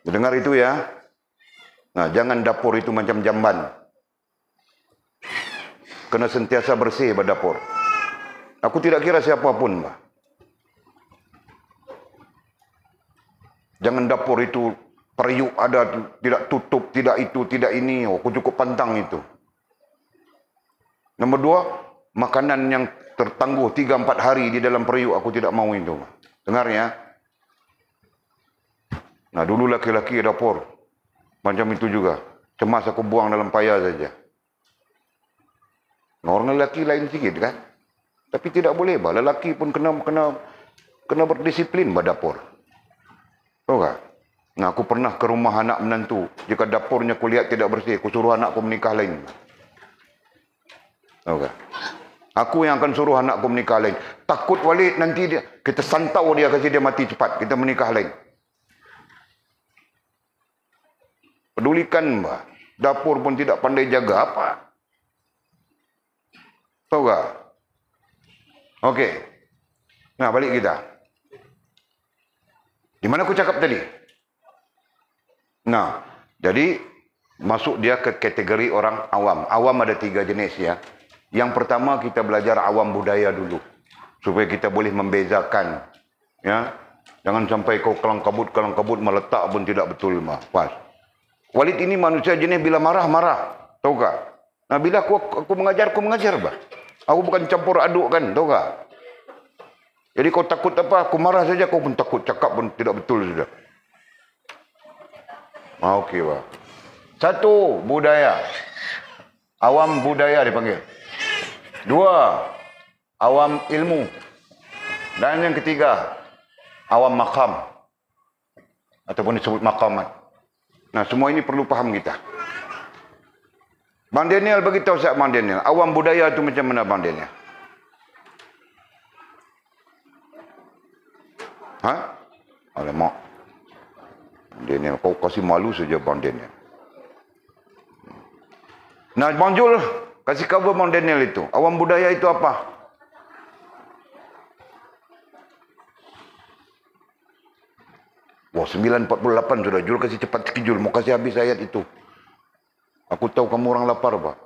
Speaker 2: Dengar itu ya. Nah, jangan dapur itu macam jamban. Kena sentiasa bersih dapur. Aku tidak kira siapapun, Pak. Jangan dapur itu periuk ada, tidak tutup, tidak itu, tidak ini. Aku cukup pantang itu. Nombor 2, makanan yang tertangguh 3-4 hari di dalam periuk, aku tidak mau itu. Dengar ya. Nah, dulu laki-laki dapur macam itu juga. Cemas aku buang dalam payah saja. Nah, orang lelaki lain sikit kan. Tapi tidak boleh, bah. Lelaki pun kena berdisiplin dapur. Tahu tak? Nah, aku pernah ke rumah anak menantu. Jika dapurnya aku lihat tidak bersih, aku suruh anakku menikah lain. Tahu tak? Aku yang akan suruh anakku menikah lain. Takut Walid nanti kita santau dia, kasih dia mati cepat. Kita menikah lain. Pedulikan, Mbak. Dapur pun tidak pandai jaga apa. Tahu tak? Okey. Nah, balik kita. Di mana aku cakap tadi? Nah, jadi masuk dia ke kategori orang awam. Awam ada 3 jenis ya. Yang pertama kita belajar awam budaya dulu. Supaya kita boleh membezakan. Ya. Jangan sampai kau kelang kabut meletak pun tidak betul. Pas. Walid ini manusia jenis bila marah-marah. Tahu tak? Nah, bila aku mengajar, bah. Aku bukan campur aduk kan. Tahu tak? Jadi kau takut apa? Aku marah saja, kau pun takut. Cakap pun tidak betul sudah. Okey, Pak. 1, budaya. Awam budaya dipanggil. 2, awam ilmu. Dan yang ketiga, awam maqam. Ataupun disebut maqamat. Nah, semua ini perlu faham kita. Bang Daniel beritahu saya, Bang Daniel. Awam budaya itu macam mana, Bang Daniel? Alamak. Daniel, kau kasih malu saja Bang Daniel. Nah, Bang Jul, kasih kabar Bang Daniel itu. Awam budaya itu apa? Wah, 9.48 sudah. Jul kasih cepat sikit Jul. Mau kasih habis ayat itu. Aku tahu kamu orang lapar, Pak.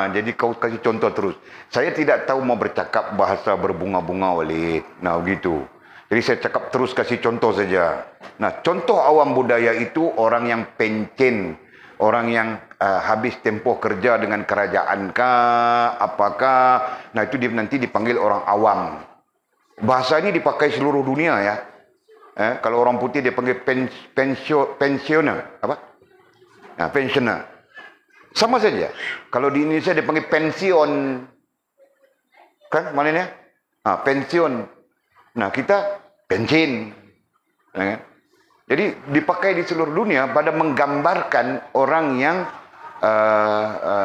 Speaker 2: Jadi kau kasih contoh terus. Saya tidak tahu mau bercakap bahasa berbunga-bunga Walid. Nah, begitu. Jadi saya cakap terus kasih contoh saja. Nah, contoh awam budaya itu orang yang pencen. Orang yang habis tempoh kerja dengan kerajaan kah, apakah. Nah, itu nanti dipanggil orang awam. Bahasa ini dipakai seluruh dunia ya. Kalau orang putih dia panggil pensioner. Apa? Nah, pensioner. Sama saja. Kalau di Indonesia dia panggil pensiun. Kan maknanya? Pensiun. Nah, kita pensiun. Ya. Jadi dipakai di seluruh dunia pada menggambarkan orang yang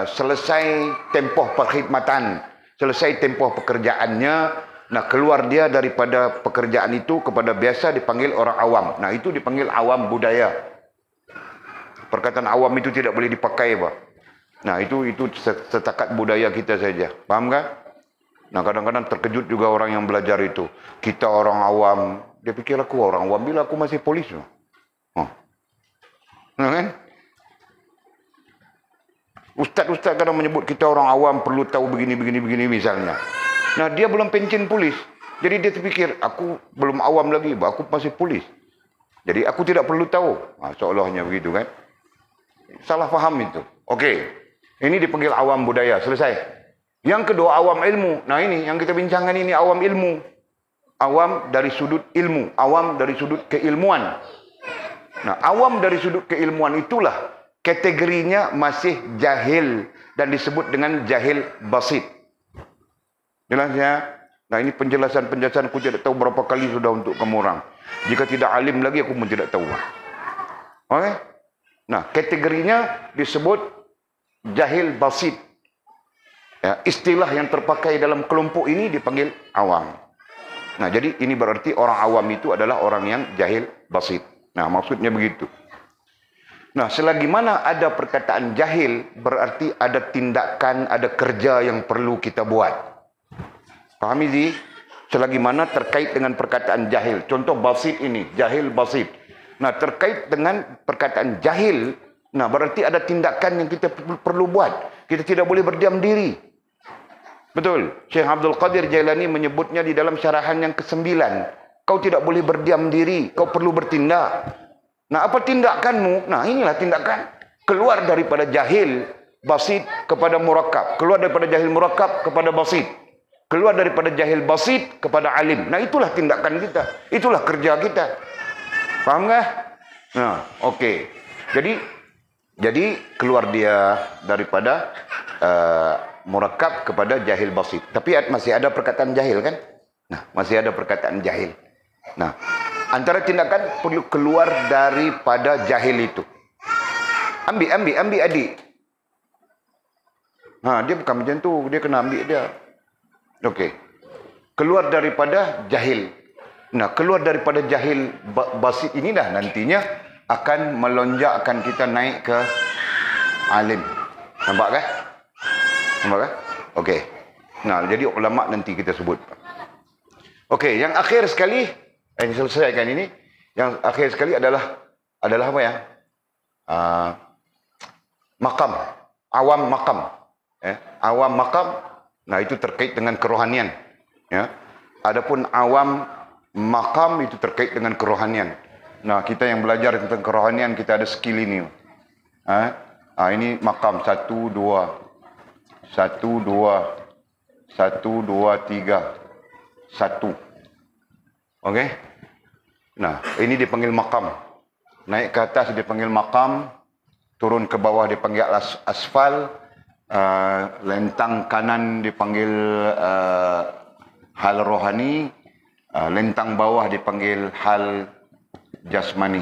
Speaker 2: selesai tempoh perkhidmatan, selesai tempoh pekerjaannya, nah keluar dia daripada pekerjaan itu kepada biasa dipanggil orang awam. Nah, itu dipanggil awam budaya. Perkataan awam itu tidak boleh dipakai, Pak. Nah, itu setakat budaya kita saja. Paham kan? Nah, kadang-kadang terkejut juga orang yang belajar itu. Kita orang awam. Dia pikir aku orang awam bila aku masih polis. Nah, kan? Ustaz-ustaz kadang menyebut kita orang awam perlu tahu begini misalnya. Nah, dia belum pencen polis. Jadi dia terfikir, aku belum awam lagi, aku masih polis. Jadi aku tidak perlu tahu. Seolah-olahnya begitu kan. Salah faham itu. Okey. Ini dipanggil awam budaya. Selesai. Yang kedua, awam ilmu. Nah, ini yang kita bincangkan ini awam ilmu. Awam dari sudut ilmu. Awam dari sudut keilmuan. Nah, awam dari sudut keilmuan itulah kategorinya masih jahil dan disebut dengan jahil basit. Jelas ya? Nah, ini penjelasan aku tidak tahu berapa kali sudah untuk kamu orang. Jika tidak alim lagi aku pun tidak tahu. Oke? Nah, kategorinya disebut jahil basit. Ya, istilah yang terpakai dalam kelompok ini dipanggil awam. Nah, jadi ini berarti orang awam itu adalah orang yang jahil basit. Nah, maksudnya begitu. Nah, selagi mana ada perkataan jahil, berarti ada tindakan, ada kerja yang perlu kita buat. Pahami sih? Selagi mana terkait dengan perkataan jahil. Contoh basit ini, jahil basit. Nah, terkait dengan perkataan jahil, nah berarti ada tindakan yang kita perlu buat. Kita tidak boleh berdiam diri. Betul. Syekh Abdul Qadir Jailani menyebutnya di dalam syarahan yang ke-9. Kau tidak boleh berdiam diri, kau perlu bertindak. Nah, apa tindakanmu? Nah, inilah tindakan. Keluar daripada jahil basit kepada murakkab. Keluar daripada jahil murakkab kepada basit. Keluar daripada jahil basit kepada alim. Nah, itulah tindakan kita. Itulah kerja kita. Paham nggak? Nah, okey. Jadi keluar dia daripada murakkab kepada jahil basit. Tapi masih ada perkataan jahil kan? Nah, masih ada perkataan jahil. Nah, antara tindakan perlu keluar daripada jahil itu. Ambil adik. Dia bukan macam tu, dia kena ambil dia. Okey. Keluar daripada jahil. Nah, keluar daripada jahil basit ini dah nantinya akan melonjakkan kita naik ke alim. Nampak kan? Okey. Nah, jadi ulama nanti kita sebut. Okey, yang akhir sekali selesaikan ini. Yang akhir sekali adalah apa ya? Makam. Awam makam. Awam makam. Nah, itu terkait dengan kerohanian. Ya. Adapun awam makam itu terkait dengan kerohanian. Nah, kita yang belajar tentang kerohanian, kita ada skill ini. Ini makam 1, 2. 1, 2. 1, 2, 3. 1. Okey? Nah, ini dipanggil makam. Naik ke atas dipanggil makam. Turun ke bawah dipanggil asfal. Lentang kanan dipanggil hal rohani. Lentang bawah dipanggil hal jasmani.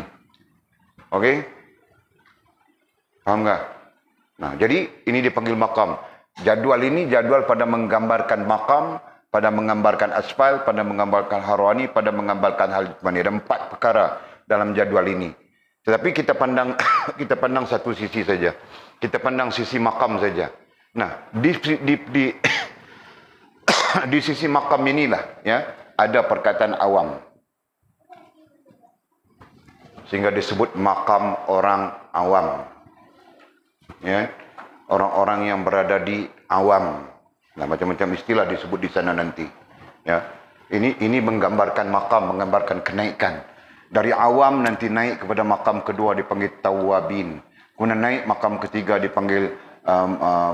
Speaker 2: Okey? Faham tak? Nah, jadi ini dipanggil makam. Jadual ini jadual pada menggambarkan makam, pada menggambarkan asfal, pada menggambarkan harwani, pada menggambarkan hal mani. Ada 4 perkara dalam jadual ini. Tetapi kita pandang kita pandang satu sisi saja. Kita pandang sisi makam saja. Nah, di sisi makam inilah ya ada perkataan awam. Sehingga disebut makam orang awam. Ya. Orang-orang yang berada di awam. Nah, macam-macam istilah disebut di sana nanti. Ya. Ini menggambarkan makam, menggambarkan kenaikan. Dari awam nanti naik kepada makam kedua dipanggil tawabin. Kemudian naik makam ketiga dipanggil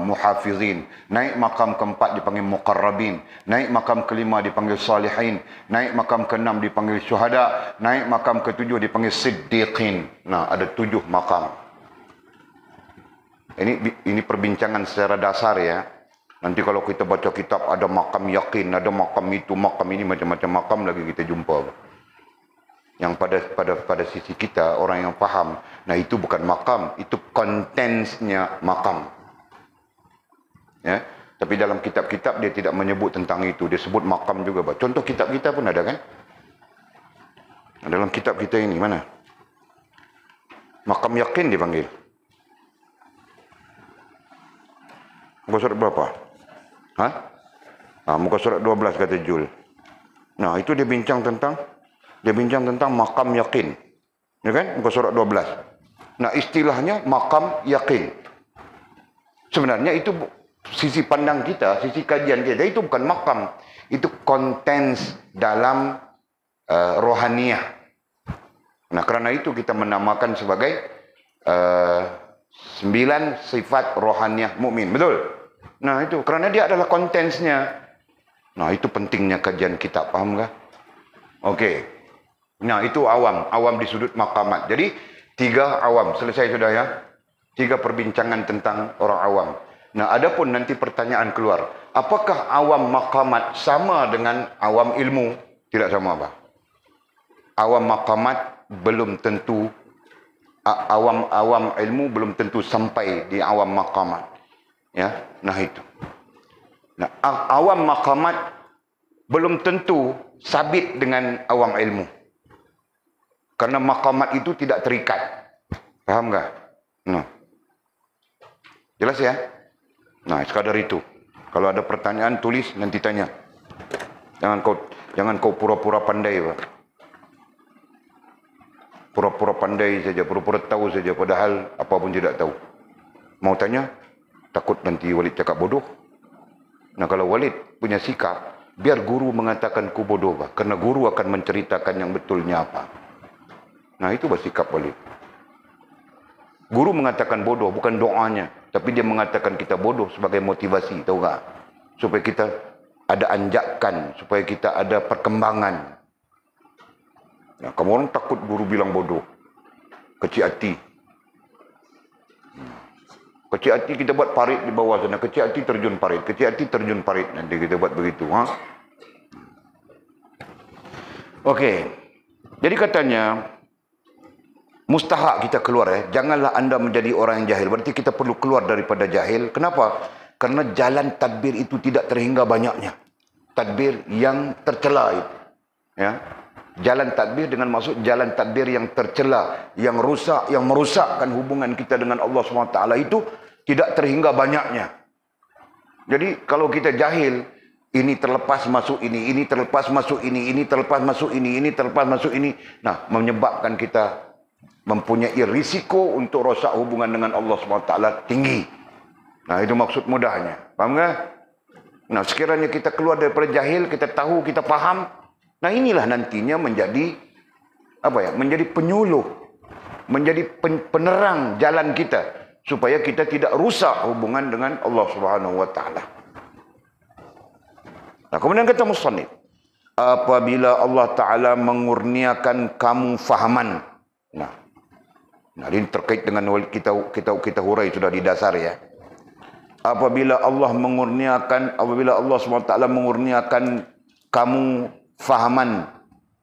Speaker 2: muhafizin. Naik makam keempat dipanggil muqarrabin. Naik makam kelima dipanggil salihin. Naik makam keenam dipanggil syuhada. Naik makam ketujuh dipanggil siddiqin. Nah, ada 7 makam. Ini perbincangan secara dasar ya. Nanti kalau kita baca kitab ada makam yakin, ada makam itu, makam ini, macam-macam makam lagi kita jumpa. Yang pada sisi kita orang yang faham, nah itu bukan makam, itu kontensnya makam. Ya, tapi dalam kitab-kitab dia tidak menyebut tentang itu, dia sebut makam juga. Contoh kitab kita pun ada kan? Dalam kitab kita ini mana? Makam yakin dipanggil. Muka surat berapa? Muka surat 12 kata Jul. Nah, itu dia bincang tentang makam yakin. Ya kan? Muka surat 12. Nah, istilahnya makam yakin. Sebenarnya itu sisi pandang kita, sisi kajian kita, itu bukan makam. Itu kontens dalam rohaniyah. Nah, kerana itu kita menamakan sebagai 9 sifat rohaniyah mukmin. Betul? Nah, itu kerana dia adalah kontensnya. Nah, itu pentingnya kajian kitab, paham tak? Okey. Nah, itu awam di sudut maqamat. Jadi 3 awam selesai sudah ya. 3 perbincangan tentang orang awam. Nah, adapun nanti pertanyaan keluar, apakah awam maqamat sama dengan awam ilmu? Tidak sama, apa? Awam maqamat belum tentu, awam ilmu belum tentu sampai di awam maqamat. Ya, nah itu. Nah, awam maqamat belum tentu sabit dengan awam ilmu. Karena maqamat itu tidak terikat. Paham tak? Nah. Jelas ya? Nah, sekadar itu. Kalau ada pertanyaan tulis nanti tanya. Jangan kau pura-pura pandai, Pak. Pura-pura pandai saja, pura-pura tahu saja padahal apa pun tidak tahu. Mau tanya? Takut nanti Walid cakap bodoh. Nah, kalau Walid punya sikap, biar guru mengatakan ku bodoh, Pak. Karena guru akan menceritakan yang betulnya apa. Nah, itu bersikap Walid. Guru mengatakan bodoh, bukan doanya. Tapi dia mengatakan kita bodoh sebagai motivasi, tahu tak? Supaya kita ada anjakan, supaya kita ada perkembangan. Nah, kamu orang takut guru bilang bodoh. Kecil hati. Kecil hati kita buat parit di bawah sana. Kecil hati terjun parit. Kecil hati terjun parit. Nanti kita buat begitu. Okey. Jadi katanya, mustahak kita keluar ya. Janganlah anda menjadi orang yang jahil. Berarti kita perlu keluar daripada jahil. Kenapa? Karena jalan tadbir itu tidak terhingga banyaknya. Tadbir yang tercela itu. Ya. Jalan tadbir dengan maksud jalan tadbir yang tercela, yang rusak, yang merusakkan hubungan kita dengan Allah SWT itu tidak terhingga banyaknya. Jadi kalau kita jahil, ini terlepas masuk ini terlepas masuk ini terlepas masuk ini terlepas masuk ini. Nah, menyebabkan kita mempunyai risiko untuk rosak hubungan dengan Allah SWT tinggi. Nah, itu maksud mudahnya. Faham tak? Nah, sekiranya kita keluar daripada jahil, kita tahu, kita faham. Nah, inilah nantinya menjadi menjadi penyuluh, menjadi penerang jalan kita supaya kita tidak rusak hubungan dengan Allah Subhanahu wa taala. Nah, kemudian kata musannif, apabila Allah taala mengurniakan kamu fahaman. Nah, ini terkait dengan kita hurai sudah di dasar ya. Apabila Allah SWT mengurniakan kamu fahaman.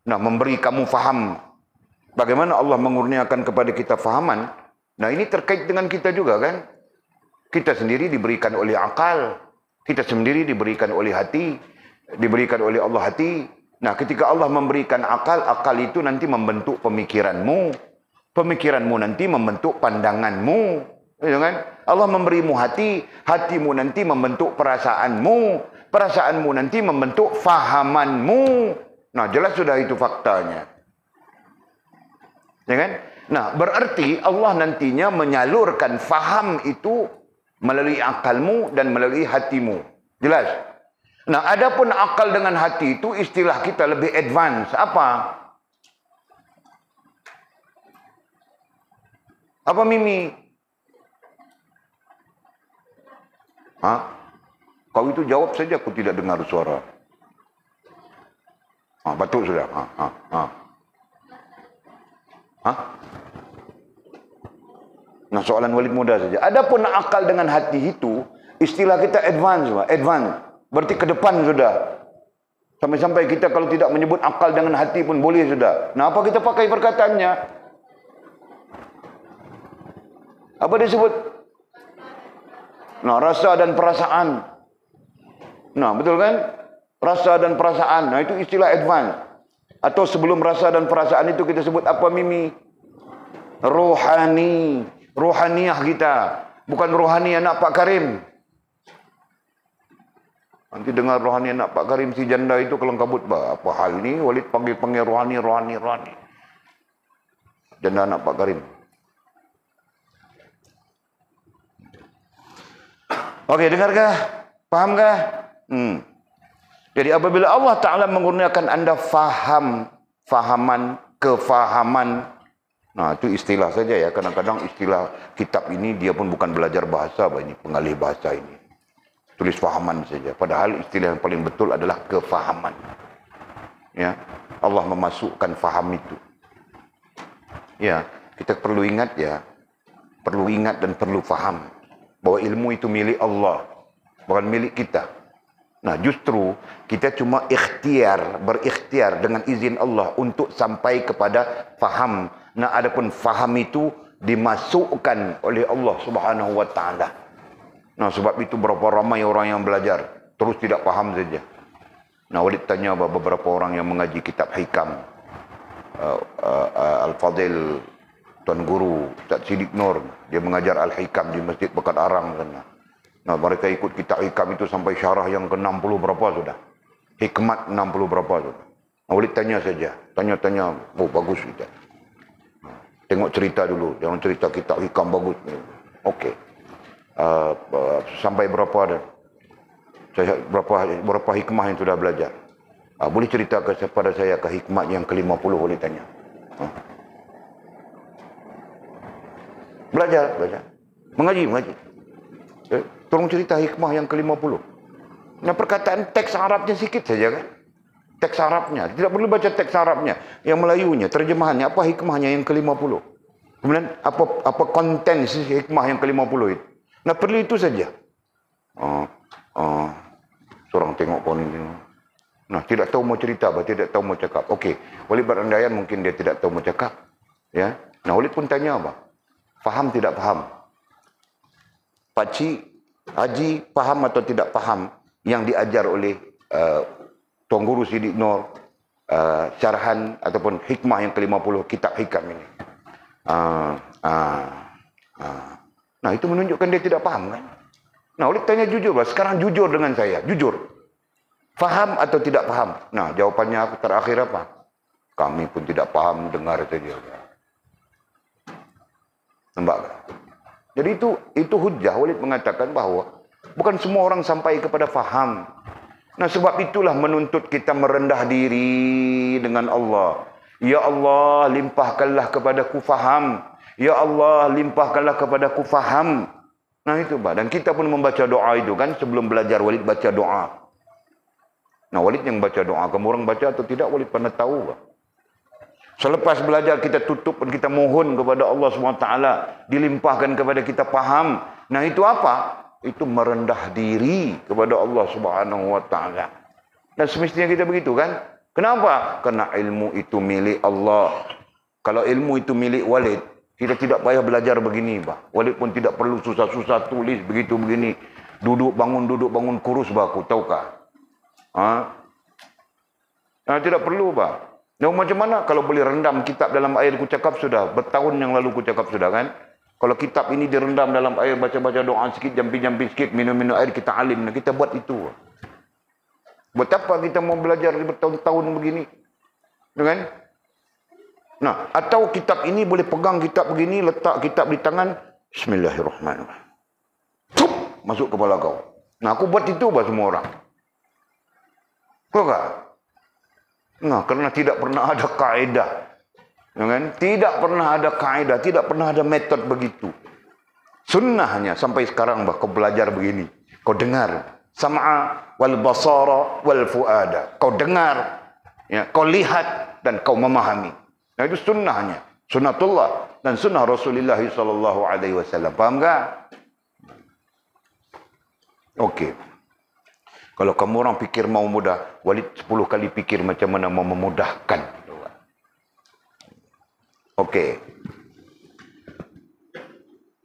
Speaker 2: Nah, memberi kamu faham. Bagaimana Allah mengurniakan kepada kita fahaman? Nah, ini terkait dengan kita juga kan? Kita sendiri diberikan oleh akal. Kita sendiri diberikan oleh hati. Diberikan oleh Allah hati. Nah, ketika Allah memberikan akal, akal itu nanti membentuk pemikiranmu. Pemikiranmu nanti membentuk pandanganmu. Ya kan? Allah memberimu hati, hatimu nanti membentuk perasaanmu. Perasaanmu nanti membentuk fahamanmu. Nah, jelas sudah itu faktanya. Ya kan? Nah, berarti Allah nantinya menyalurkan faham itu melalui akalmu dan melalui hatimu. Jelas? Nah, adapun akal dengan hati itu istilah kita lebih advance. Apa? Apa Mimi? Hah? Kau itu jawab saja, aku tidak dengar suara. Batuk sudah. Nah, soalan Walid mudah saja. Adapun akal dengan hati itu, istilah kita advance, Pak. Advance. Berarti ke depan sudah. Sampai-sampai kita kalau tidak menyebut akal dengan hati pun boleh sudah. Nah, apa kita pakai perkataannya? Apa disebut? Nah, rasa dan perasaan. Nah, betul kan? Rasa dan perasaan. Nah, itu istilah advance. Atau sebelum rasa dan perasaan itu kita sebut apa Mimi? Rohani. Rohaniah kita. Bukan rohani anak Pak Karim. Nanti dengar rohani anak Pak Karim si janda itu kelengkabut. Apa hal ini? Walid panggil rohani. Janda anak Pak Karim. Oke, dengarkah? Pahamkah? Jadi apabila Allah Ta'ala mengurniakan anda fahaman, kefahaman. Nah, itu istilah saja ya. Kadang-kadang istilah kitab ini dia pun bukan belajar bahasa, ini pengalih bahasa ini. Tulis fahaman saja. Padahal istilah yang paling betul adalah kefahaman. Ya, Allah memasukkan faham itu. Ya, kita perlu ingat ya. Perlu ingat dan perlu faham bahwa ilmu itu milik Allah, bukan milik kita. Nah, justru kita cuma berikhtiar dengan izin Allah untuk sampai kepada faham. Nah, adapun faham itu dimasukkan oleh Allah Subhanahu wa taala. Nah, sebab itu berapa ramai orang yang belajar terus tidak faham saja. Nah, Walid tanya beberapa orang yang mengaji kitab hikam. Al-Fadil Tuan Guru Ustaz Siddiq Nur, dia mengajar Al-Hikam di Masjid Pekat Arang sana. Nah, mereka ikut kitab hikam itu sampai syarah yang ke-60 berapa sudah. Hikmat 60 berapa sudah. Nah, Walid tanya saja. Tanya-tanya, oh bagus kita. Tengok cerita dulu. Jangan cerita kitab hikam bagus. Okey. Sampai berapa ada? Berapa hikmah yang sudah belajar? Boleh cerita kepada saya ke hikmat yang ke-50, boleh tanya. Belajar. Mengaji. Tolong cerita hikmah yang ke-50. Nah, perkataan teks Arabnya sikit saja kan? Teks Arabnya. Tidak perlu baca teks Arabnya. Yang Melayunya, terjemahannya, apa hikmahnya yang ke-50. Kemudian, apa konten hikmah yang ke-50 itu. Nah, perlu itu saja. Seorang tengok pun ini. Nah, tidak tahu mau cerita apa, tidak tahu mau cakap. Okey, Walid berandaian mungkin dia tidak tahu mau cakap. Ya. Nah, Walid pun tanya apa? Faham tidak faham? Pakcik, Haji faham atau tidak faham yang diajar oleh Tuan Guru Siddiq Nur, syarahan ataupun hikmah yang ke-50 kitab hikam ini. Nah, itu menunjukkan dia tidak faham kan? Nah, Walid tanya jujur, sekarang jujur dengan saya, jujur. Faham atau tidak faham? Nah, jawapannya aku terakhir apa? Kami pun tidak faham, dengar saja. Nampak? Jadi itu hujah. Walid mengatakan bahawa bukan semua orang sampai kepada faham. Nah, sebab itulah menuntut kita merendah diri dengan Allah. Ya Allah, limpahkanlah kepadaku faham. Ya Allah, limpahkanlah kepadaku faham. Nah, itu Pak. Dan kita pun membaca doa itu kan. Sebelum belajar, Walid baca doa. Nah, Walid yang baca doa. Kamu orang baca atau tidak, Walid pernah tahu Pak. Selepas belajar kita tutup dan kita mohon kepada Allah SWT, dilimpahkan kepada kita faham. Nah, itu apa? Itu merendah diri kepada Allah SWT. Dan semestinya kita begitu kan? Kenapa? Karena ilmu itu milik Allah. Kalau ilmu itu milik Walid, Kita tidak payah belajar begini, bah. Walaupun tidak perlu susah-susah tulis begitu begini. Duduk bangun kurus, bah. Aku tahukah? Tidak perlu, bah. Nah, macam mana kalau boleh rendam kitab dalam air, ku cakap sudah. Bertahun yang lalu ku cakap sudah, kan? Kalau kitab ini direndam dalam air, baca-baca doa sikit, jampi-jampi sikit, minum-minum air, kita alim. Kita buat itu. Buat apa kita mau belajar bertahun-tahun begini? Kan? Nah, atau kitab ini boleh pegang kitab begini, letak kitab di tangan, bismillahirrahmanirrahim. Tup, masuk kepala kau. Nah, aku buat itu buat semua orang. Kau tak? Nah, kerana tidak pernah ada kaedah. Kan? Tidak pernah ada kaedah, tidak pernah ada metod begitu. Sunnahnya sampai sekarang bah, kau belajar begini. Kau dengar. Sam'a wal basara wal fuada. Kau dengar, ya, kau lihat dan kau memahami. Nah, itu sunnahnya. Sunnatullah dan sunnah Rasulullah SAW. Faham tak? Okey. Kalau kamu orang fikir mau mudah, Walid 10 kali fikir macam mana mau memudahkan. Okey.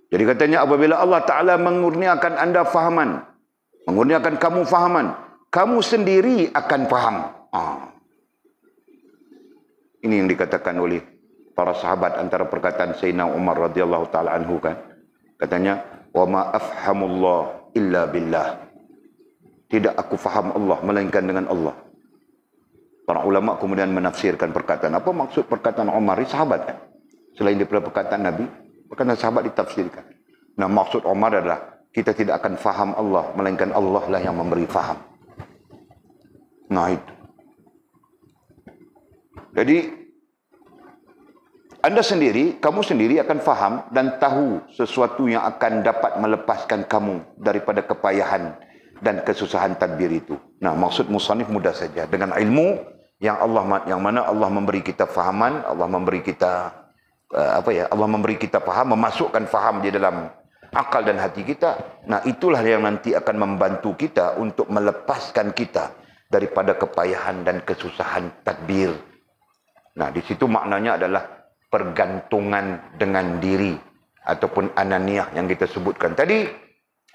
Speaker 2: Jadi katanya apabila Allah Ta'ala mengurniakan anda fahaman, mengurniakan kamu fahaman, kamu sendiri akan faham. Ini yang dikatakan oleh para sahabat antara perkataan Sayyidina Umar radhiyallahu taala anhu, kan. Katanya, "Wa ma afhamullah illa billah." Tidak aku faham Allah melainkan dengan Allah. Para ulama kemudian menafsirkan perkataan. Apa maksud perkataan Umar? Ini sahabat, kan? Selain daripada perkataan Nabi, perkataan sahabat ditafsirkan. Nah, maksud Umar adalah kita tidak akan faham Allah melainkan Allah lah yang memberi faham. Nah, itu. Jadi, anda sendiri, kamu sendiri akan faham dan tahu sesuatu yang akan dapat melepaskan kamu daripada kepayahan dan kesusahan tadbir itu. Nah, maksud musannif mudah saja. Dengan ilmu yang mana Allah memberi kita fahaman, Allah memberi kita Allah memberi kita faham, memasukkan faham di dalam akal dan hati kita. Nah, itulah yang nanti akan membantu kita untuk melepaskan kita daripada kepayahan dan kesusahan tadbir. Nah, di situ maknanya adalah pergantungan dengan diri ataupun ananiyah yang kita sebutkan tadi,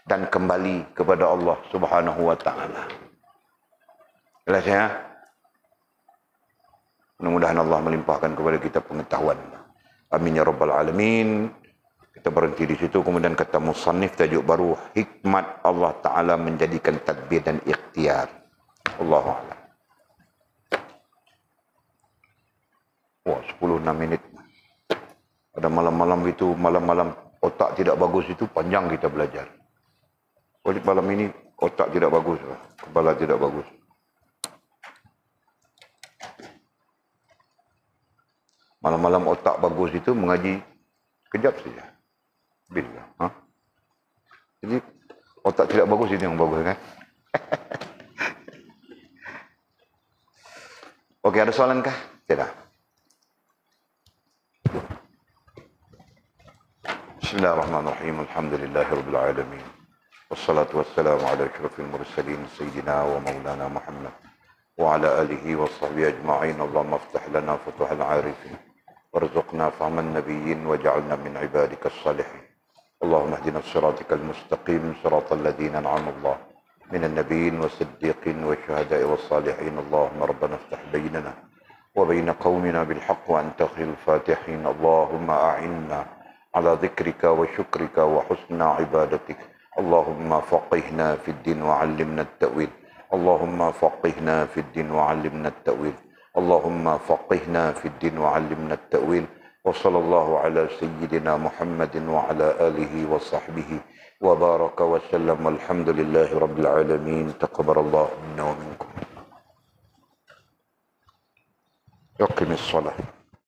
Speaker 2: dan kembali kepada Allah Subhanahu wa taala. Jelas ya? Mudah-mudahan Allah melimpahkan kepada kita pengetahuan. Amin ya rabbal alamin. Kita berhenti di situ, kemudian kata musannif tajuk baru, hikmat Allah Taala menjadikan tadbir dan ikhtiar. Allahu a'lam. Wah, 10-6 minit. Ada malam-malam gitu, malam-malam otak tidak bagus itu panjang kita belajar. Oleh malam ini otak tidak bagus, kepala tidak bagus. Malam-malam otak bagus itu mengaji kejap saja. Bila. Jadi otak tidak bagus itu yang bagus, kan? Okey, ada soalan kah? Tidak. Bismillahirrahmanirrahim. Alhamdulillahirabbil alamin. Wassalatu wassalamu ala asyrafil mursalin sayyidina wa maulana Muhammad wa ala alihi wa sahbihi ajma'in. Allahumma iftah lana futuhal 'arifin warzuqna fahman nabiyyin waj'alna min ibadika as-salihin. Allahumma ihdina as-siratal mustaqim siratal ladzina an'ama Allah minan nabiyyin was-siddiqin wasyuhada'i was-salihin. Allahumma rabbana iftah bainana wa bain qaumina bil haqq wa anta khairul fatihin. Allahumma a'inna ala dhikrika wa syukrika wa husna ibadatik. Allahumma faqihna fid din wa 'allimna at-ta'wil. Allahumma faqihna fid din wa 'allimna at-ta'wil. Allahumma faqihna fid din wa 'allimna at-ta'wil. Wa sallallahu ala sayyidina Muhammadin wa ala alihi wa sahbihi wa baraka wa sallam. Alhamdulillahi rabbil alamin. Taqabbalallahu minna wa minkum. Yaqimis salah.